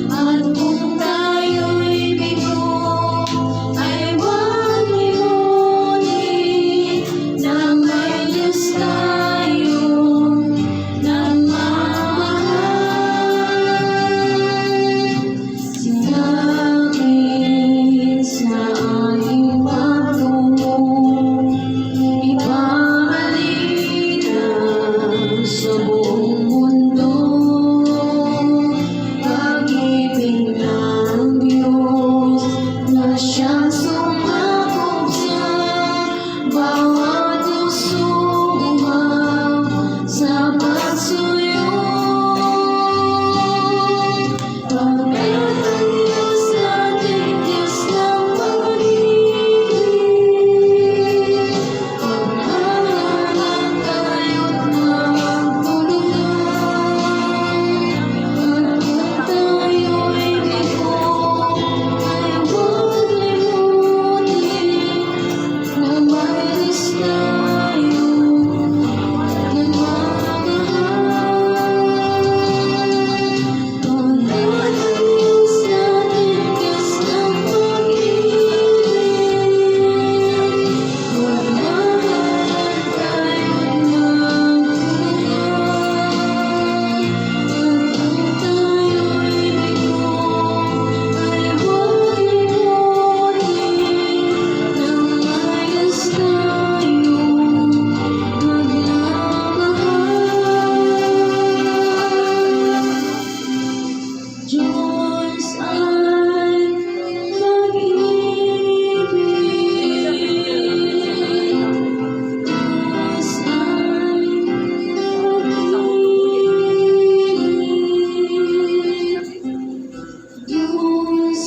At kung tayo'y bigo, ay huwag limutin na may Diyos tayong nagmamahal. Sinapit sa ating pagtungo, ipabalita sa buong mundo, pag-ibig ng Diyos na siyang sumakop sa bawat usumang sa pagsuyo. Pagkat ang Diyos natin, Diyos ng pag-ibig, ang mahalan tayo't magtulungan. At kung tayo'y bigo, ay huwag limutin na may Diyos tayong nagmamahal. Pagkat ang Diyos natin, Diyos ng pag-ibig, ang mahalan tayo't magtulungan. At kung tayo'y bigo, ay huwag limutin na may Diyos tayong nagmamahal. Diyos ay pag-ibig. Diyos ay pag-ibig. Diyos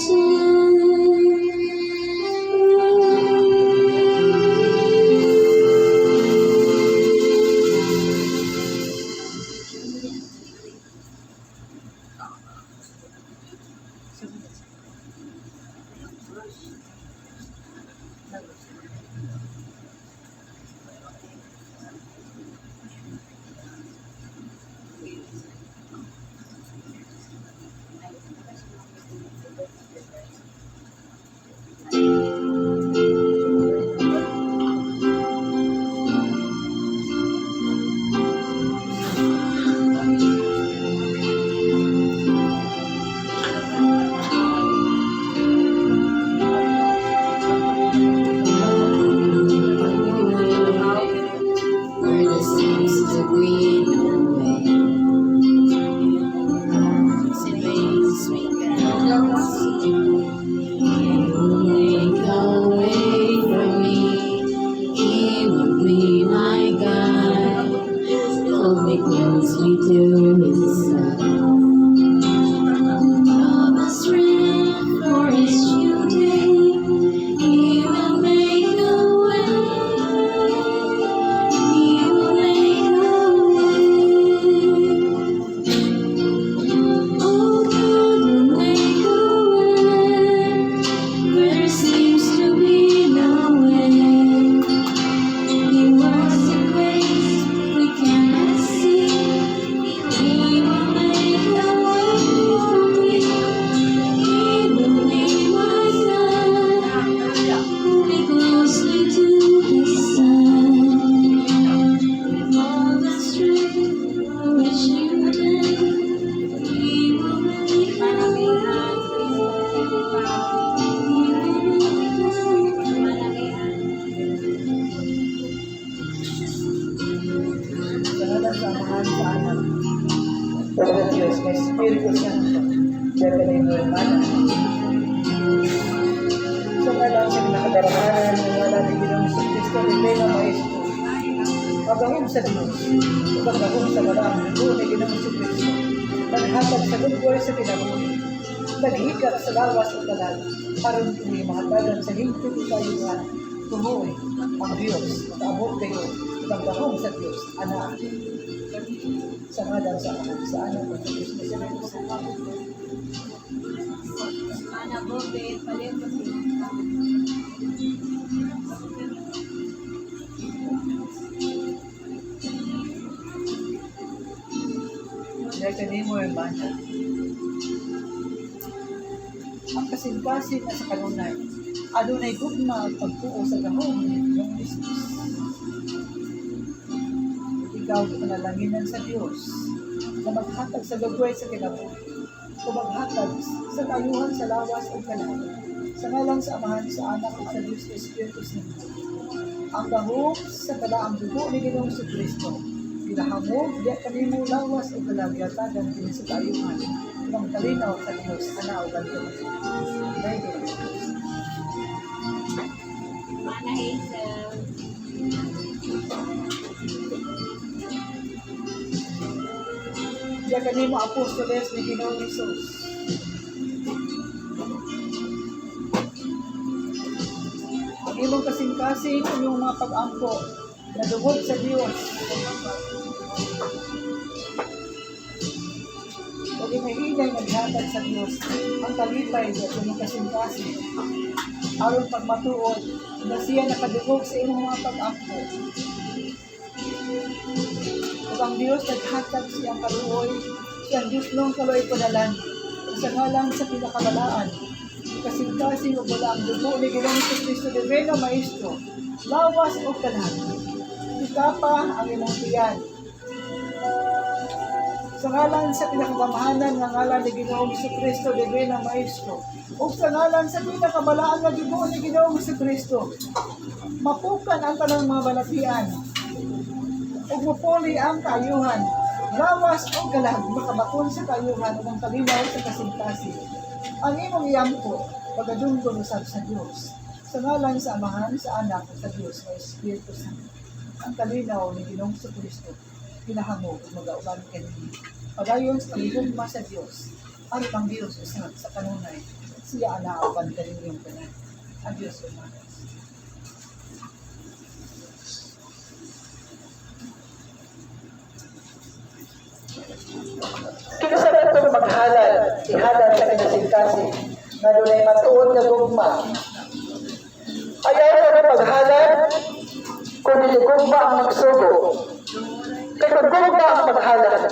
sa Diyos, pagkakong sa marang dugo ni Ginoong Kristo, naghatag sa lungkor sa kinabuhi, naghigap sa lawas o kalag, aron kini mahatagan sa hingpit kayo nga tumuoy ang Diyos, kaabot kayo, pagkakong sa Diyos, anak, sa ngalan sa anak, sa anak ng Diyos na siya ng sa anak. Ana bobe, palit ko Dahil kanimo yung banda. Ang kasing-kasing na sa kanunay, adunay gugma ang pagtuo sa gahong ng Kristus. Ikaw panalanginan sa Diyos na maghatag sa lugway sa kinabuhi o maghatag sa kayuhan sa lawas o kanan sa ngalan sa Amahan, sa Anak at sa Diyos na Espiritu Santo. Ang gahong sa kalaang dugo ni Ginoong Kristo, ginahamog, diya kanimo lawas o kalagyatagan kini sa kayuhan ng kalinaw sa Diyos, Ana o Ganto. Amen. Mana Hazel. Diya kanimo apostoles ni Ginoong Jesus. Ang imong kasing-kasing inyong mga pag-angko na dugod sa Diyos. Huwag inahinay naghatag sa Diyos ang kalipay sa inyong kasing-kasing. Aron pagmatuod na siya nakadugog sa inyong mga pag-angko. Ug ang Diyos naghatag siyang kaluoy, siyang Diyos nung kaloy padalan, sa ngalan sa pinakabalaan, kasing-kasing o wala ang dugo ni Ginoong Kristo de Veno Maestro, lawas o kanan, ikapa ang imong tiyan. Sa ngalan sa pinakagamahanan ng ngalan ni Ginoong Kristo de Veno Maestro, o sa ngalan sa pinakabalaan na dugo ni Ginoong Kristo, mapukan ang tanang mga balatian, ug mupuli ang kaayuhan, lawas o galag, makabakon sa kaayuhan ug ang kalinaw sa kasing-kasing. Ang imong iyampo, pagdunggon usab sa Dios. Sa ngalan sa Amahan, sa Anak, sa Dios na Espiritu Santo. Ang kalinaw ni Ginoong Kristo, pinahangog ug magauban kanini. Padayon sa pagigugma sa Dios, ang pang Dios usab sa kanunay, siya anaaban kanini yung tanan. Ang Dios umanas. Kinasabi itong maghalal, ihalal sa kinasingkasing, na doon ay matuod na gugma. Ayaw na maghalal, kung hindi gugma ang magsugo. Kaya kung gugma ang maghalal,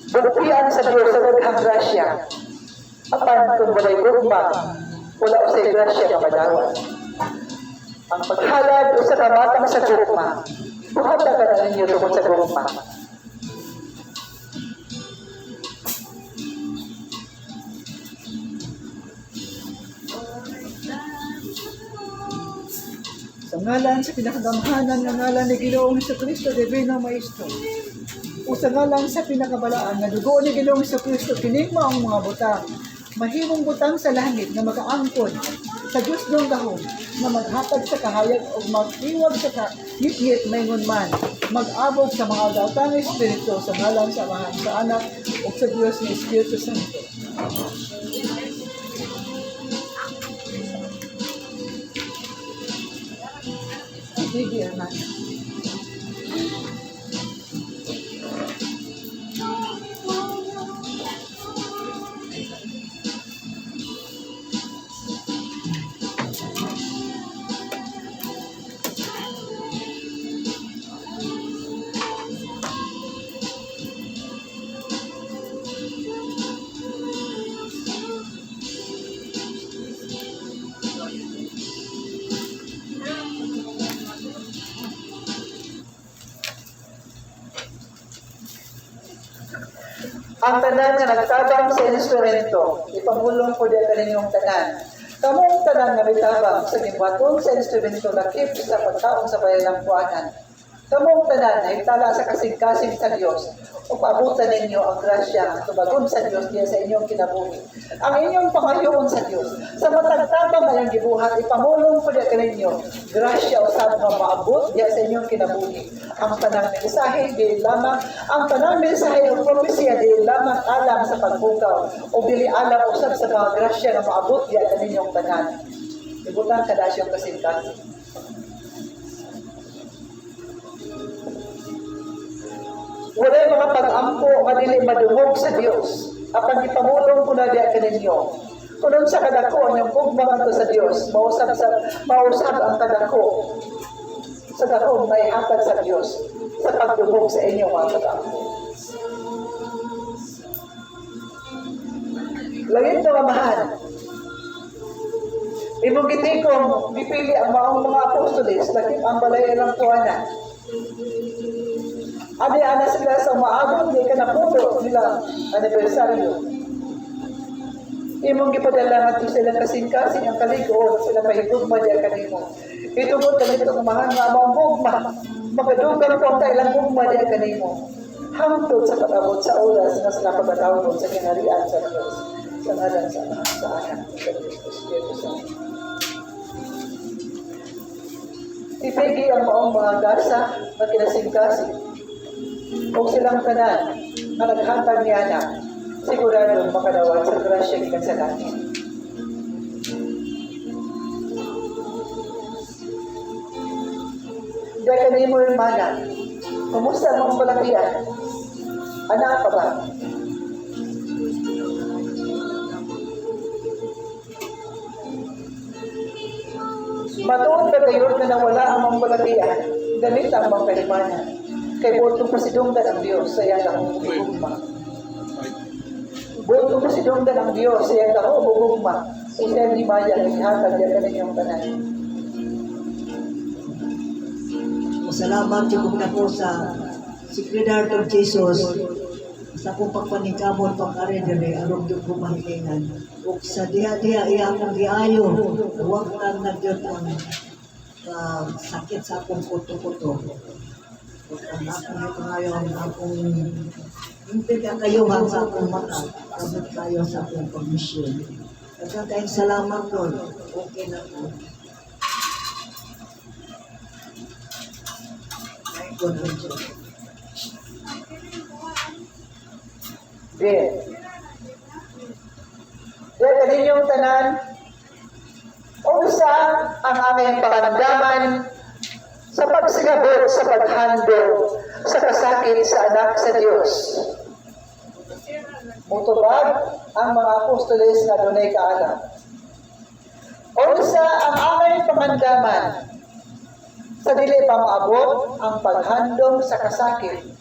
bugtian sa Diyos sa daghang grasya. Apan kung wala'y gugma, wala o sa'y grasya na madawat. Ang paghalal o sa kamatang sa gugma, buhata ka na ninyo tungkol sa gugma. Sa ngalan sa pinakagamhanan ng ngalan ni Ginoong Kristo de Veno Maestro, o sa ngalan sa pinakabalaan na dugo ni Ginoong Kristo, kinigma ang mga butang, mahimong butang sa langit na mag-aangkon sa Diyos ng gahom, na maghatag sa kahayag o mag-iwag sa kahit-hit maingon man, mag-abog sa mga dautang Espiritu sa ngalan sa Amahan, sa Anak, o sa Diyos ng Espiritu Santo. Sige, anak. Ang tanan nga nagtabang sa instrumento, ipamulong po dito ninyong tanan. Kamong tanan nga may tabang sa gibatong sa instrumento lakip sa pagkaon sa bayalang kuanan. Kamong tanan ay tala sa kasing-kasing sa Dios o paabutan ninyo ang grasya tubagon sa Dios diya sa inyong kinabuhi. Ang inyong pangayoon sa Dios sa matagtabang ngayong gibuhat ipamulong ko diya kaninyo grasya usab nga maabot diya sa inyong kinabuhi. Ang tanang mensahe di lamang ang tanang mensahe o propesya di lamang alam sa pagbukaw o dili alam usab sa mga grasya nga maabot diya kaninyong tanan. Ibutan kada siyang kasing-kasing. Walay mga pag-ampo nga dili madungog sa Dios. Apan ipamulong ko na diya kaninyo. Kunon sa kadako ang pugma ngadto sa Dios, mausab ang kadako sa dako may hatag sa Dios sa pagdungog sa inyo mga pag-ampo. Langit na mamahan. Imong gitikong gipili ang mga apostoles lakip ang balay ilang tuwanan. Ana sila sa maabot di ka napuno nilang anibersaryo. Imong gipadala nga sila kasing-kasing ang kaligoon sila mahigugma diya kanimo. Itugod kanito ang mahal nga amang gugma. Magadugang po ang kailang gugma diya kanimo. Hangtod sa pag-abot sa oras nga sila pagkatawag sa kinarian sa Diyos. Sa ngalan sa anak sa Espiritu Santo. Ipigi ang maong mga gasa na kinasing-kasing. Kung silang tanan na naghantag niya na, siguradong makadawat sa grasya ni kasalanan. Dahil kanimo yung mana, kumusta ang mga palakian? Anak ka ba? Matuon ka kayo na nawala ang mga palakian, ganit ang mga kalimanan. Kay botong pasidunggan ang Diyos sa iyang akong bugugma. Botong pasidunggan ang Diyos sa iyang akong bugugma. Sa iyang himaya ng ihatag yan kaninyong tanan. Salamat yung na po sa Secretary of Jesus sa kong pagpaningkamon pang-arin na arong yung kumahilingan. O sa diha-diha iya akong diayo, huwag kang nagyot ang sakit sa akong kuto-kuto. Ang akong ito ngayon, akong hindi ka kayuhan sa akong mata, kabot kayo sa akong pag-mission. Kayong salamat Lord, okay na po. My God, Then, dahil kaninyong tanan, usa ang aming pakandaman sa pagsigabot sa paghandog sa kasakit sa anak sa Diyos. Mutubag ang mga apostoles na dunay kaalam. Usa ang aming pakandaman sa dili pa maabot ang paghandog sa kasakit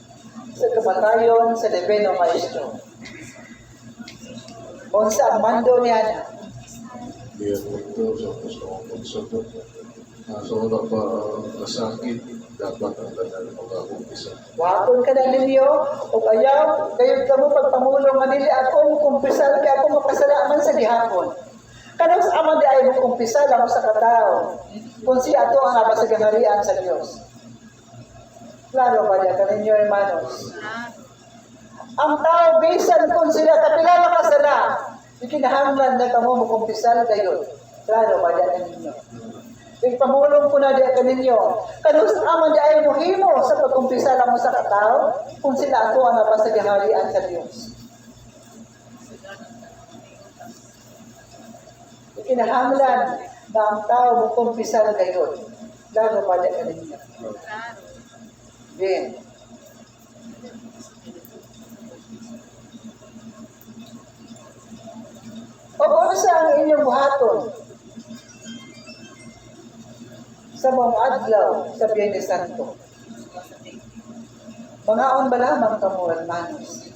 sa kamatayon sa Divino Maestro. Unsa ang mando niya na? Biar ito sa gusto kong so wala pa nasakit, dapat ang tanan mag-akumpisa. Wakon ka na ninyo, o ayaw, kayo ka mo pagpamulong nga nili akong kumpisal, kaya akong makasalaman sa gihapon. Kanang sa amang di ay mo kumpisal ako sa katao, kung siya ato ang abasaganarian sa Diyos. Klaro ba niya ka ninyo, hermanos? Ang tao, bisan kung sila kapilala ka sila, ikinahanglan na kamo mo kumpisal kayo. Klaro ba niya ninyo? Ipamulong ko na diya kaninyo. Kanang sa amang di ay mo himo sa pagkumpisala mo sa katao, kung sila ato ang abasaganarian sa Diyos. Ikinahanglan na ang tao mo kumpisal kayo. Klaro ba niya kaninyo? Then, o kung saan ang inyong buhaton sa mga adlaw sa Biyernes Santo. Mangaon ba lamang kamo, hermanos?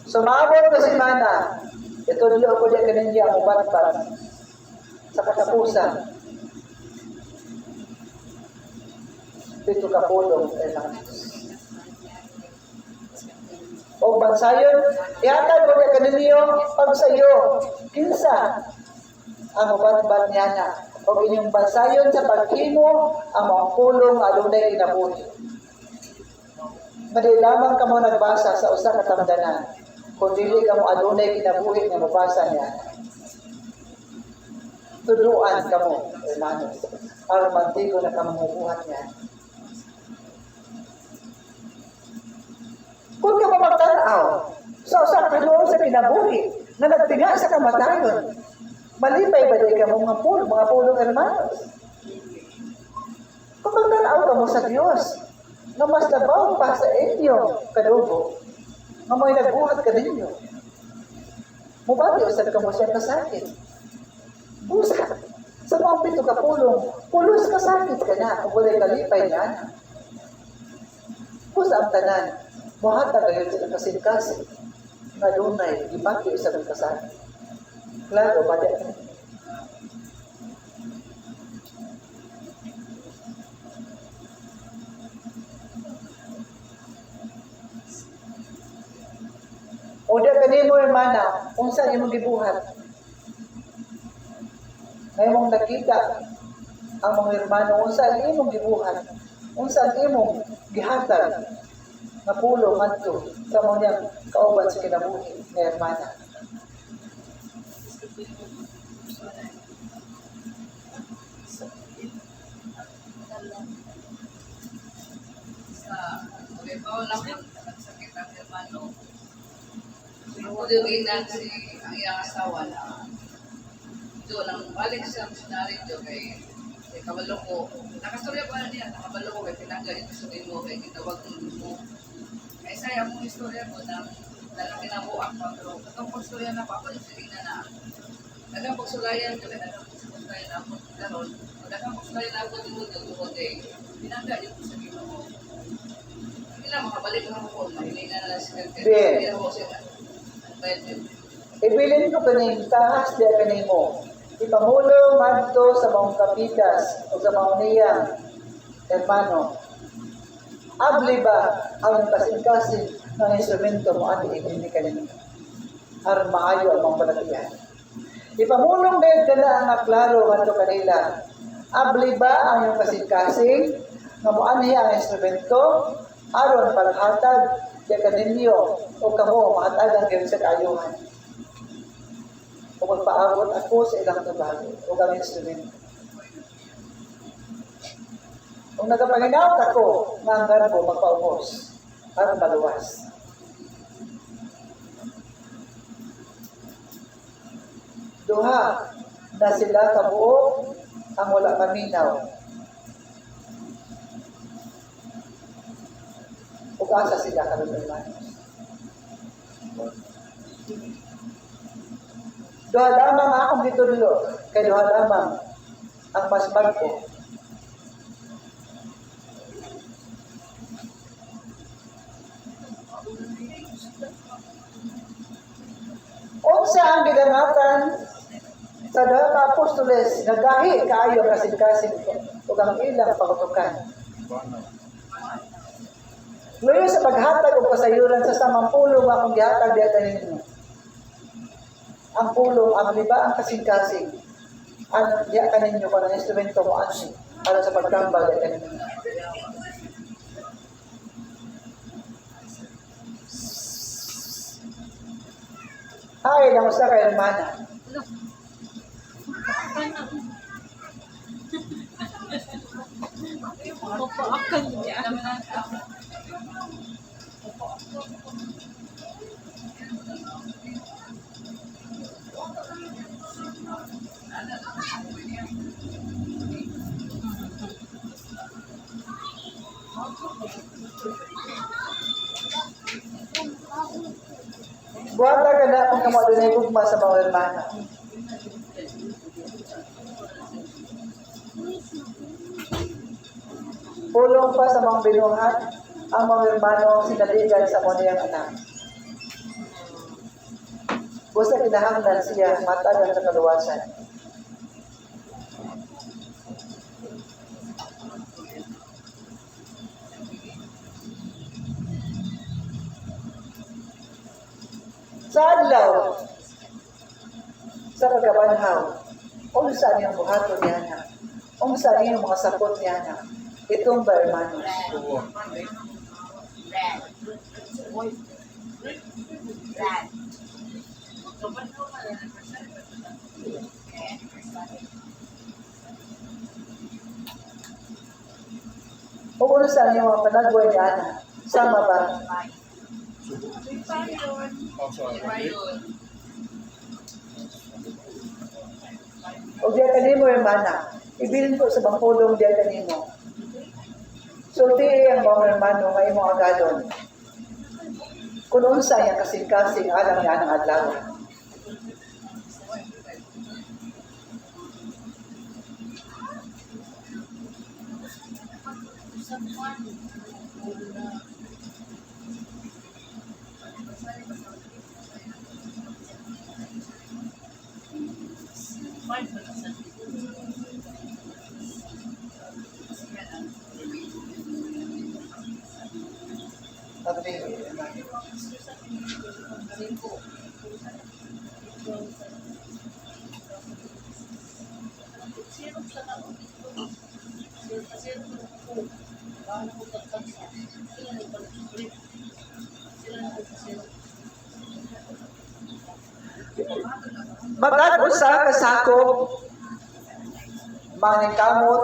Sumabot na semana, ito dilo ko diya kaninyo ang ubat-bat sa katapusan. Dito ka pulong, hermanos. o bansayon, ihatag mo niya kaninyo pagsayo. Kinsa ang ubat-bat niya na, o inyong bansayon sa paghimo ang mga pulong adunay kinabuhi. Madi lamang kamo nagbasa sa usa ka tamdanan, kung dili kamo adunay kinabuhi nga mabasa niya. Tuduan kamo, hermanos, para mantigo na kamo buhat niya. Kung ka magtanaw, sa usa ka doon sa kinabuhi, na nagtinga sa kamatayon, malipay ba di ka mga pulong hermanos? Kung magtanaw ka mo sa Diyos, na mas labaw pa sa inyo kadugo, nga may nagbuhat ka ninyo. Mubati usad ka mo siya kasakit. Busa, sa mga pito ka pulos kasakit ka na, kung wala'y kalipay na. Busa ang tanan, buhata kayo sila kasing-kasing, na dunay, ibati usad ang kasakit. Klaro, bada ka. O da kanimo hermana, unsa imong gibuhat? Ngayon nakita ang mga hermano, unsa imong gibuhat? Unsa imong gihatag na pulo ngadto sa mga kauban sa kinabuhi nga hermana? Halimbawa namin, nagsakit ang hermano. Sinudugin na si ang iyang asawa na doon ang balik sa missionary doon kay kabalo ko. Nakastorya pa niya, nakabalo ko kay tinanggal ito sa mo kay kitawag mo. Kaya saya mong istorya ko na dalang kinabuak pa pero itong pagstorya na pa ako sige na dagang pagsulayan ko dagang pagsulayan na ako karon dagang pagsulayan na ako dito doon kay tinanggal ito sa mo. Kailan makabalik na ako mahilingan na lang sila kaya ako siya. Ibilin ko kaning tahas di kanimo. Ipamulo madto sa mga kapitas o sa mga niyang hermano. Abli ba ang kasing-kasing ng instrumento mo at ibili kanino? Aron maayo ang mga palatihan. Ipamulong dahil ka na ang klaro madto kanila. Abli ba ang iyong kasing-kasing nga moanhi ang instrumento aron paghatag di kaninyo o kamo mahatagan kayo sa kaayuhan. O magpaabot ako sa ilang trabaho o gamit instrumento. Kung nagapanginaot ako, nga ang garbo magpaubos para maluwas. Duha na sila kabuo ang wala paminaw. Asa sila karon hermanos. Duha lamang akong gitudlo, kay duha lamang ang mas magko. Unsa ang gidangatan sa duha ka apostoles nga gahi kaayo kasing-kasing ug ang ilang pagtukan. Ngayon sa paghatag o kasayuran sa samang pulong akong gihatag diya kaninyo. Ang pulong, ang liba ang kasing-kasing. Ano diya kaninyo kung ang instrumento mo ano para sa pagkambal diya kaninyo. Ay, namusta ka hermana? Mapaakan niya. Buwata ka na kung kamo doon ay gugma sa mga hermana. Pulong pa sa mga binuhat ang mga hermano ang sinaligan sa mga anak. Busa kinahanglan siya matagal sa kaluwasan. Sa adlaw, sa pagkabanhaw, unsa niyong buhaton niya na? Unsa niyong mga sapot niya na? Itong ba, hermanos? Red. Red. O unsa niyong mga panagway niya na? Sama ba? O diya kanimo, hermana, ibilin ko sa bangkulong diya kanimo. Sulti ang mga hermano nga imong agadon. Kung unsa yang kasing-kasing alam niya ng adlaw. Magag-usa ka sakop maningkamot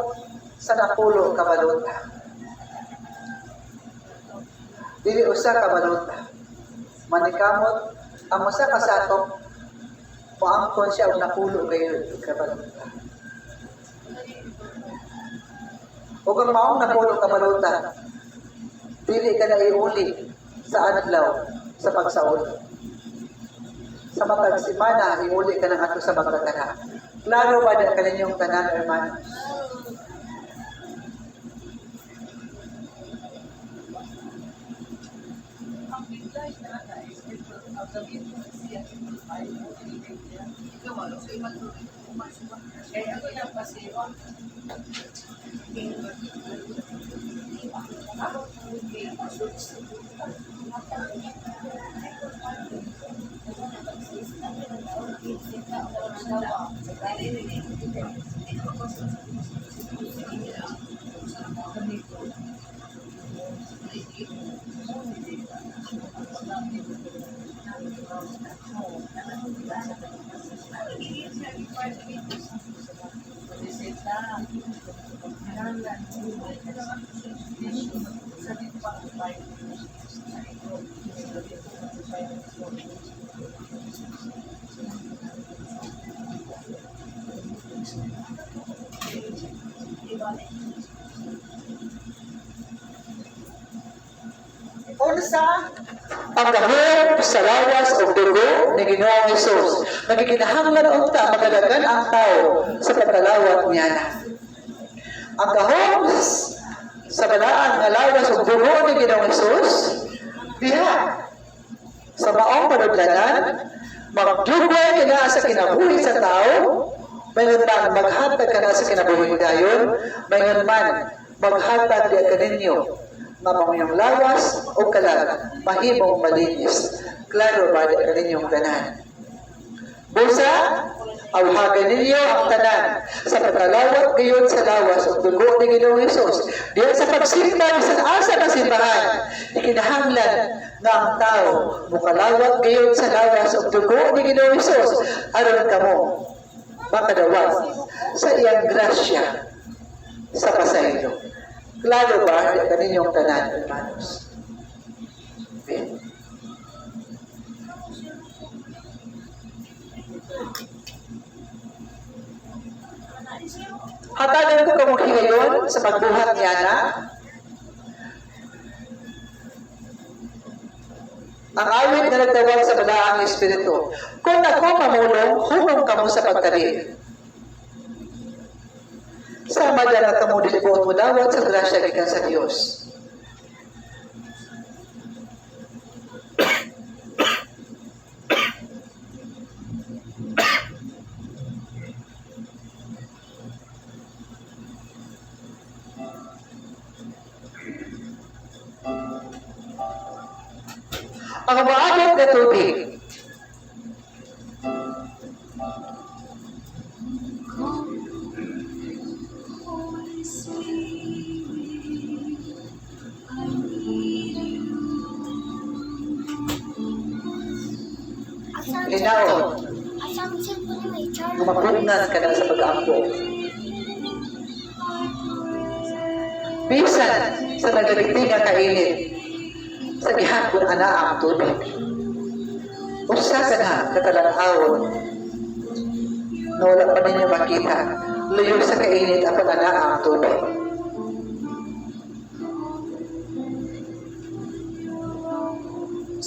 sa napulo ka balota. Dili usa ka balota. Maningkamot ang usa ka sakop moangkon siya og napulo kayo ka balota. Ug ang maong napulo ka balota, dili ka na iuli sa adlaw sa pagsaod. Sa matag simana, iuli ka ng ato sa magkakana. Klaro ba na kaninyong tanan, hermanos? Unsa ang kahirap sa lawas o dugo ni Ginoong Hesus. Nagikinahanglan unta magadagan ang tao sa pagkalawat niya na. Ang kahom sa balaan nga lawas o dugo ni Ginoong Hesus, diha sa maong panudlanan, magdugay na sa kinabuhi sa tao, mayroon man maghatag ka na sa kinabuhi dayon, mayroon man maghatag diya kaninyo nga mga lawas o kalag, mahimong malinis. Klaro ba diya kaninyong tanan? Busa, awhagan ninyo ang tanan sa pagkalawat gayon sa lawas o dugo ni Ginoong Hesus. Diyan sa pagsimba sa asa na simbahan, ikinahanglan nga ang tao mukalawat gayon sa lawas o dugo ni Ginoong Hesus aron kamo makadawat sa iyang grasya sa pasaylo. Klaro ba diyan kaninyong tanan, hermanos? Okay. Hatagan ko kamo higayon sa pagbuhat niya na ang awit na nagtawag sa balaang espiritu. Kung ako mamulong, hunong kamo sa pagtabi. Sama dyan at kamo dilibuot mo dawat sa grasya gikan sa Diyos. Ang maabot na tubig hinaon, Asam cellphone may charge. mapugnan ka na sa pag-aampo. Bisan sa nagaliti nga kainit, sa gihapon ana ang tubig. Usa ka na katalang-awon, na wala pa ninyo makita, luyo sa kainit ang ana ang tubig.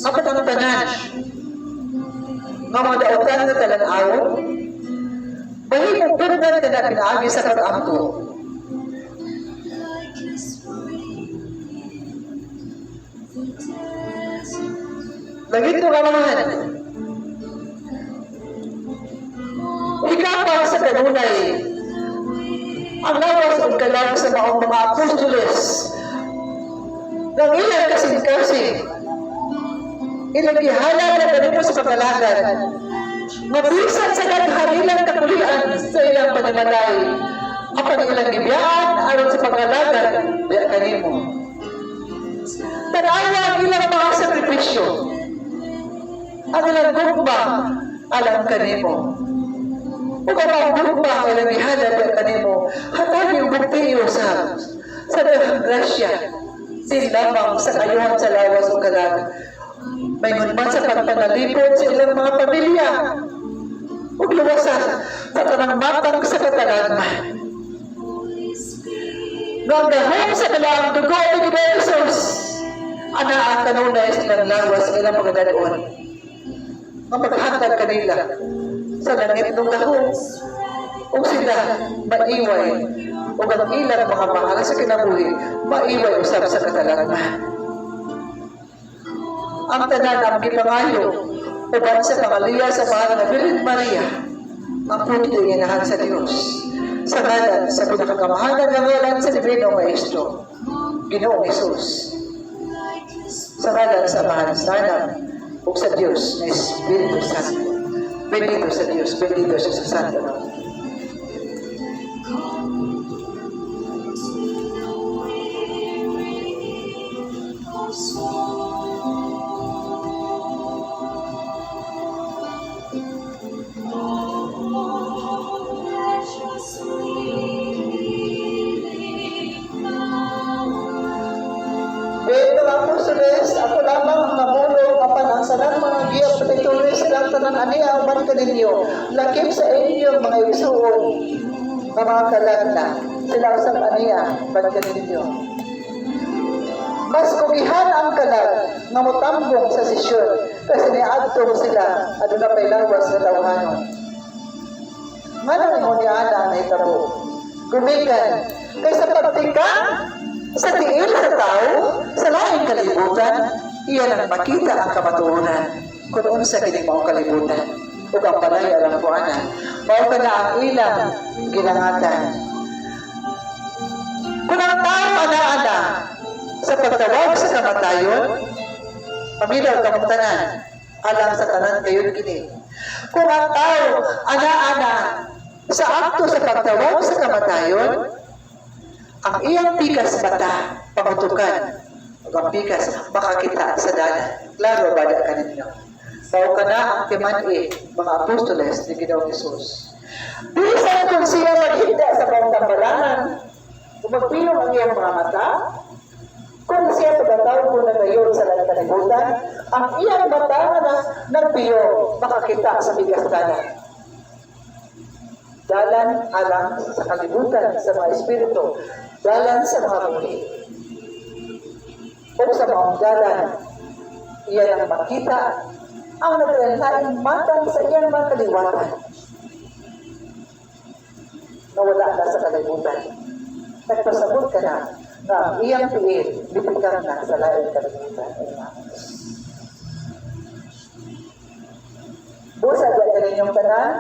Apat ang tanan, nga mga dautan na talang-awon, bahin ang pagdan ka na pinaagi sa pag-ampo. Lagit mo kamahan. Ikaw pa sa kanunay. Ang lawas ang kalang sa mga apostoles. Nang ilang kasing-kasing. Ilang gihala na ganito sa pagkalagan. Mabisan sa nagharilang kapulian sa ilang panimalay. Kapag ilang gibiyaan aron sa pagkalagan, diya kanimo. Tanawa ang ilang mga sakripisyo. Ang ilang gugma, alam kanimo. O kapag gugma ang ilang ihanap ang kanimo, hatag yung buktiyo sa dahang grasya. Di lamang sa kayuhan sa lawas o kalag. May ngunman sa pagpanalipod sa ilang mga pamilya. O luwasan sa tanang matang sa katalagman. Noong dahong sa kalaang dugo ni Jesus, ana ang kanunay silang lawas sa ilang pagdadaon. Mapaghatag kanila sa langit ng dahon o sila maiway o ang ilang mga mahal sa kinabuhi maiway usap sa katalagman. Ang tanan ang gipangayo uban sa pangaliya sa mahal na Virgin Maria ang puto inahan sa Diyos sa ngalan sa pinakakamahalan ng ngalan sa Divino Maestro Ginoong Jesus sa ngalan sa mahal sana o sa Diyos na Espiritu Santo. Bendito sa Diyos, bendito siya sa Santo. Bento ako sa rest, ako lamang ang namulong apan ang sanang mga giya patituloy silang tanan aniya uban kaninyo. Lakip sa inyo mga isuon na mga kalagna sila usap aniya uban kaninyo. Mas kugihan ang kalag nga motambong sa sisyon kasi niadtong sila aduna pay lawas sa tawhanon. Manang mo ni ana na itabo. Gumikan kaysa pagtika sa tiil sa tao, sa laing kalibutan, iyan ang makita ang kamatuunan kung unsa kini mao kalibutan ug ang balay alang kuana mao kana ang ilang ginangatan. Kung ang tao ana-ana sa pagtawag sa kamatayon, pamilaw kamong tanan alang sa tanan kayon kini. Kung ang tao ana-ana sa akto sa pagtawag sa kamatayon, ang iyang pikas mata, pamatukan, o ang pikas makakita sa dalan. Klaro ba da kaninyo? Bawa ka na ang timani, mga apostoles ni Ginoong Jesus. Bilisan kung siya maghinda sa pangtambalangan, kung magpilong ang iyang mga mata, kung siya pagkatawag ko na ngayon sa kalibutan, ang iyang mata na nagpiyo makakita sa bigas dalan. Dalan alang sa kalibutan sa mga espiritu, dalan sa mga muli. O sa mga dalan, iyan ang makita ang naglalayang matang sa iyang mga kaliwatan na wala na sa kalibutan. Nagpasabot ka na na ang iyang piil, bibigyan na sa laing kalibutan. Busa dyan ka ninyong tanan,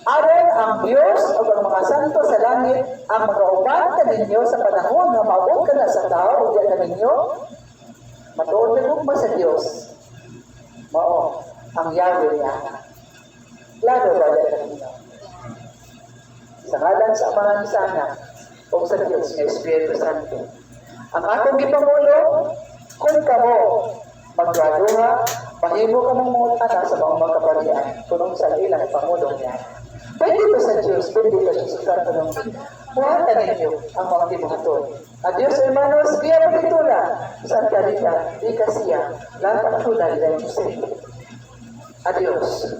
aron ang Diyos o ang mga santo sa langit ang mag-auban ka ninyo sa panahon na maabot ka na sa tao o diyan ka ninyo, matuon na lugma sa Diyos. Mao, ang Yahweh niya. Lalo ba diyan ka ninyo? Sa ngalan sa amahan ni sana o sa Diyos na Espiritu Santo. Ang akong gipangulo, kung kamo, maggraduha, mahimo ka ng mga anak sa mga magkapalian, kunong sa ilang pangulong niya. Bendito sa Diyos, bendito sa Santo ng Buhatan ninyo ang mga tibuhaton. Adios hermanos, via Capitula, Santa Rita, di Casia, la Capitula de Jose. Adios.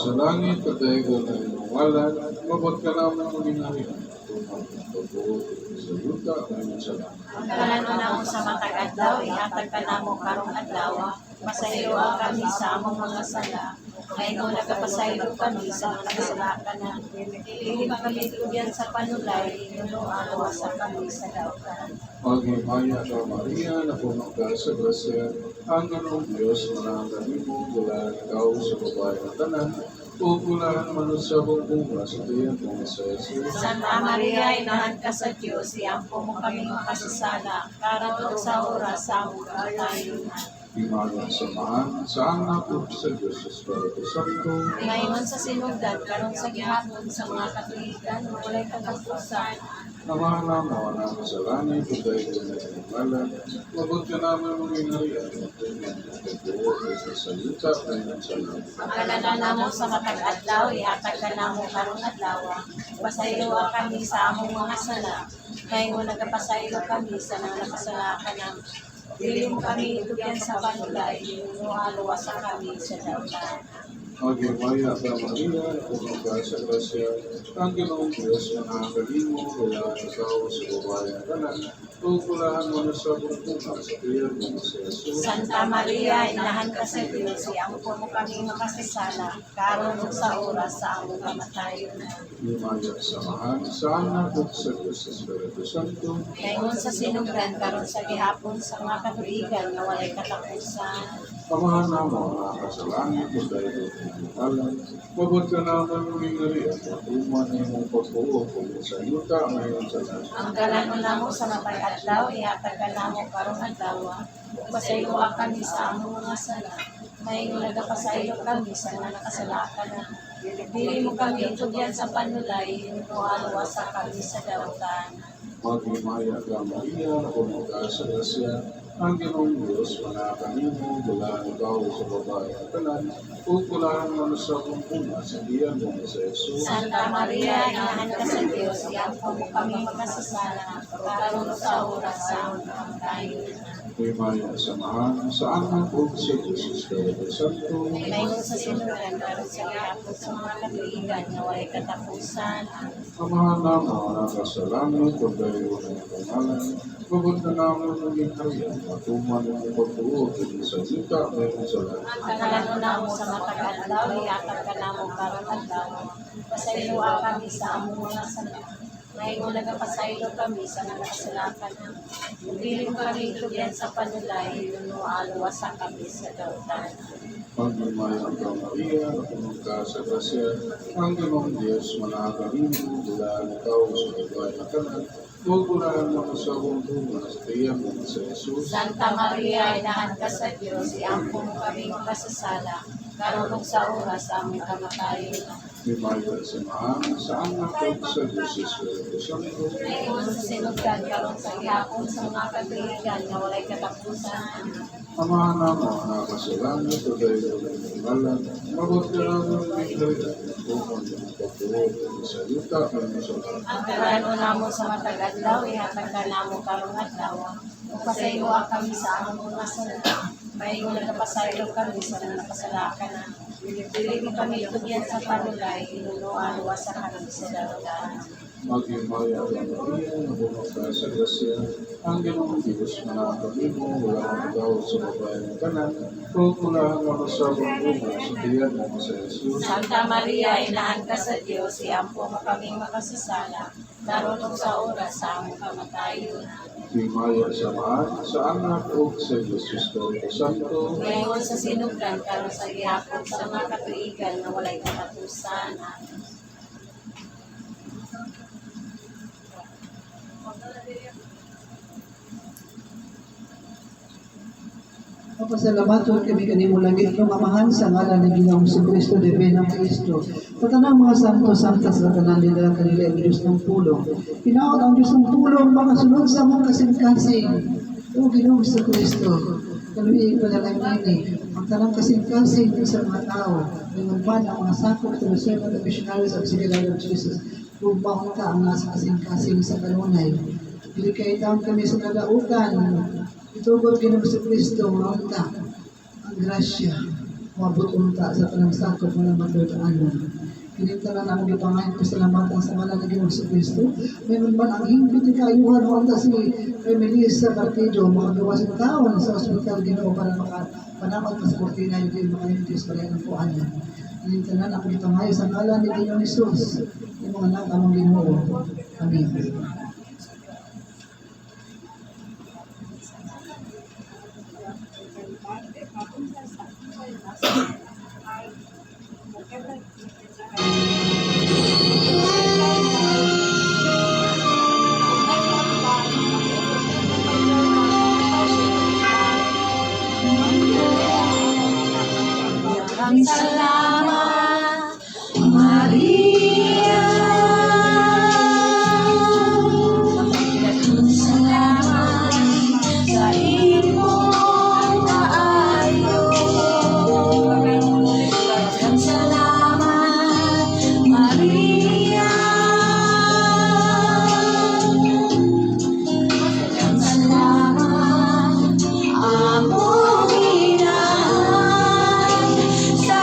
sa langit, katayagan ng inuwalan, mabot ka naman ang ginahit. Sa yuta, ngayon sa langit. Kanan mo na mo sa matag adlaw, ihatag ka na mo karong adlaw, masayo kami sa among mga sala. Ngayon nagapasaylo kami sa mga kasalakan na dili kami tugyan sa panulay, inunuan sa kami sa dautan. Maghimaya ka Maria, na puno ka sa grasya, ang ganong Diyos, manangan mo, mula ikaw sa babae na tanan, pupulaan man sa bunga sa tiyan mo sa Jesus. Santa Maria, inahan ka sa Diyos, iampo mo kami makasasala, karon sa oras sa among kamatayon. Himaya samahan sa anak o sa Diyos, sa Espiritu Santo, Ngayon sa sinugdan, karon sa gihapon sa mga Katolikan, walay katapusan. namahala mo na sa langit, katayagan ng inuwalan, mabot ka naman ang inariyan, sa yuta, ngayon sa langit. Pagkalala na mo sa matag adlaw, ihatag ka na mo karong adlaw. Pasaylo kami sa among mga sala. Ngayon nagapasaylo kami sa mga nakasalakan ng dili mo kami itugyan sa panulay, inunualo sa kami sa dautan. Maghimaya ka Maria, na puno ka sa grasya, ang ginoong Diyos, manangan mo, mula ikaw sa babae na tanan, pupulaan mo na sa bunga sa tiyan mo sa Jesus. Santa Maria, inahan ka sa Diyos, iampo mo kami makasasala, karon sa oras sa among kamatayon. Himaya samahan sa anak o sa Diyos, sa Espiritu Santo, Ngayon sa sinugdan, karon sa gihapon sa mga Katolikan na walay katapusan. amahan na mo na sa langit, katayagan ng inuwalan, mabot ka naman ang inariyan, matuman na mong pagpuo, kung sa yuta, ngayon sa langit. Ang galano na mo sa matay adlaw, ihatag ka na mo karong adlaw. Pasaylo kami sa among mga sala. Ngayon nagapasaylo kami sa mga nakasalakan na dili mo kami itugyan sa panulay, inunualo sa kami sa dautan. Maghimaya ka Maria, na puno ka sa grasya, ang ginoong Diyos, manangan mo, mula ikaw sa babae na tanan, pupulaan mo na sa bunga sa tiyan mo sa Jesus. Santa Maria, inahan ka sa Diyos, iampo mo kami makasasala, karon sa oras sa among kamatayon. Himaya samahan sa anak o si Jesus Espiritu Santo. Ngayon sa sinulan, karon sa gihapon sa mga katuigan na walay katapusan. Amahan naman ang kasalanan kung dahil ng pangalan. Bukod na naman ng ginharian, matuman ang pagtuo sa sita ngayon sa lahat. Kalano namo sa matag adlaw, ihatag ka namo karon adlaw. Pasayloa kami sa among mga sala. Ngayon nagapasaylo kami sa nagkasalakan. Piling kami tugyan sa panulay, nunualawasan kami sa dautan. Pagmamaya ka Maria, napunong sa grasya, ang Ginoong Diyos, manakarin mo, bulaan ikaw sa ibay na kanan, huwag bulaan mo sa mundo, manastayang mo sa Jesus. Santa Maria, inahan ka sa Diyos, iampun mo kami kasasala, karunong sa oras sa aming kamatayon. Himaya samahan sa anak o sa Diyos Espiritu Santo. Ngayon sa sinugdan, karon sa gihapon sa mga katuigan na walay katapusan. Amahan naman ang kasalanan ko dahil ng pangalan, mabuti na ng ginharian, bukod ng pagtuo sa yuta ngayon sa lahat. Ang kalano namo sa matag adlaw, ihatag ka namo karong adlaw. Upasayloa kami sa among mga sala. Maayong nagapasaylo kami sa nakasalakan na. Pili mo kami tugyan sa panulay, inunuan sa kami sa dautan. Maghimaya ka Maria, napunong ka sa grasya, ang Ginoong Diyos, manakarin mo, wala kang ikaw sa babae ng kanan, huwag bulaan mo sa mundo, manastayang mo sa Jesus. Santa Maria, inahan ka sa Diyos, iampo mo kaming makasasala, darunong sa oras sa among kamatayon. Himaya samahan sa anak o sa Diyos Espiritu Santo. Ngayon sa sinugdan, karon sa gihapon sa mga katuigan na walay katapusan. Papasalamaton kami kanimo langit ng amahan sa ngalan ni Ginoong Jesucristo de Benang Cristo. Patanang mga santo santas sa tanan nila kanila ang Diyos ng pulong. Pinaot ang Diyos ng pulong makasunod sa mga kasing-kasing. O Ginoong Jesucristo, kaluhi ko na lang ini, ang tanang kasing-kasing sa mga tao, nangumpan ang mga sakop sa reserva ng missionaries of Sigilad of Jesus, upang ka ang nasa kasing-kasing sa kanunay. Dili kay taon kami sa nalautan, itugod Ginoong Jesucristo, maunta ang grasya, mabot unta sa tanang sakop mo ng matulaanon. Kinita na namin ipangayon ko salamatan sa ngalan ng Ginoong Jesucristo. Mayroon man ang hingpit ni kaayuhan mo anta si Melissa Partido, mga gawas ng taon sa ospital Ginoo para makapanamag pa sa kortina yung din makahintis para yung puan niya. Kinita na namin ipangayon sa ngalan ni Ginoong Jesus, yung mga anak among Ginoo. Amen. Maraming salamat, Maria. Maraming salamat sa imong maayo. Maraming salamat, Maria. Maraming salamat, among inahan sa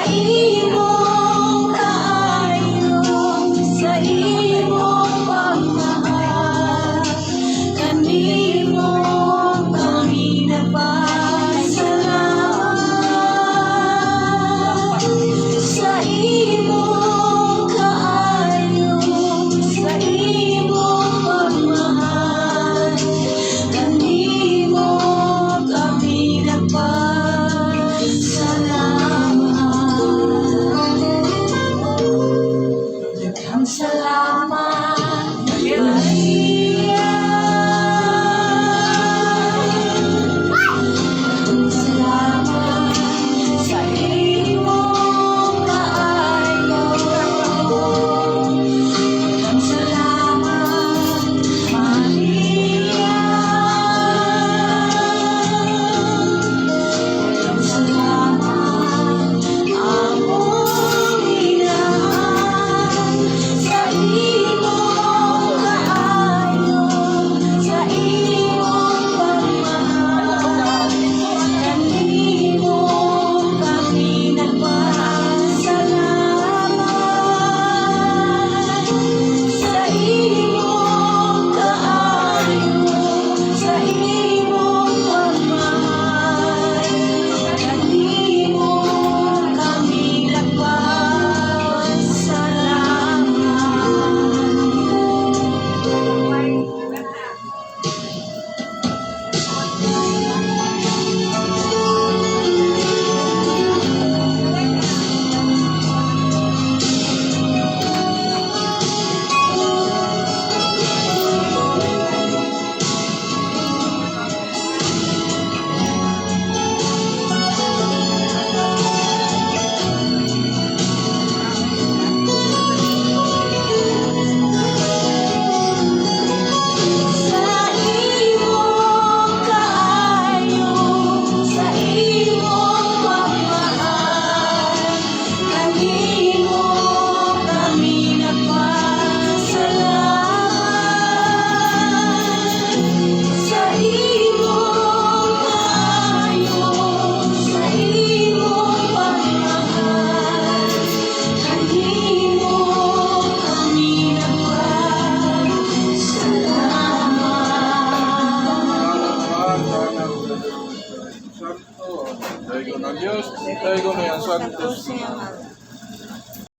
Dahil ko ng Diyos, dahil ko na yung Santos. Santos niya,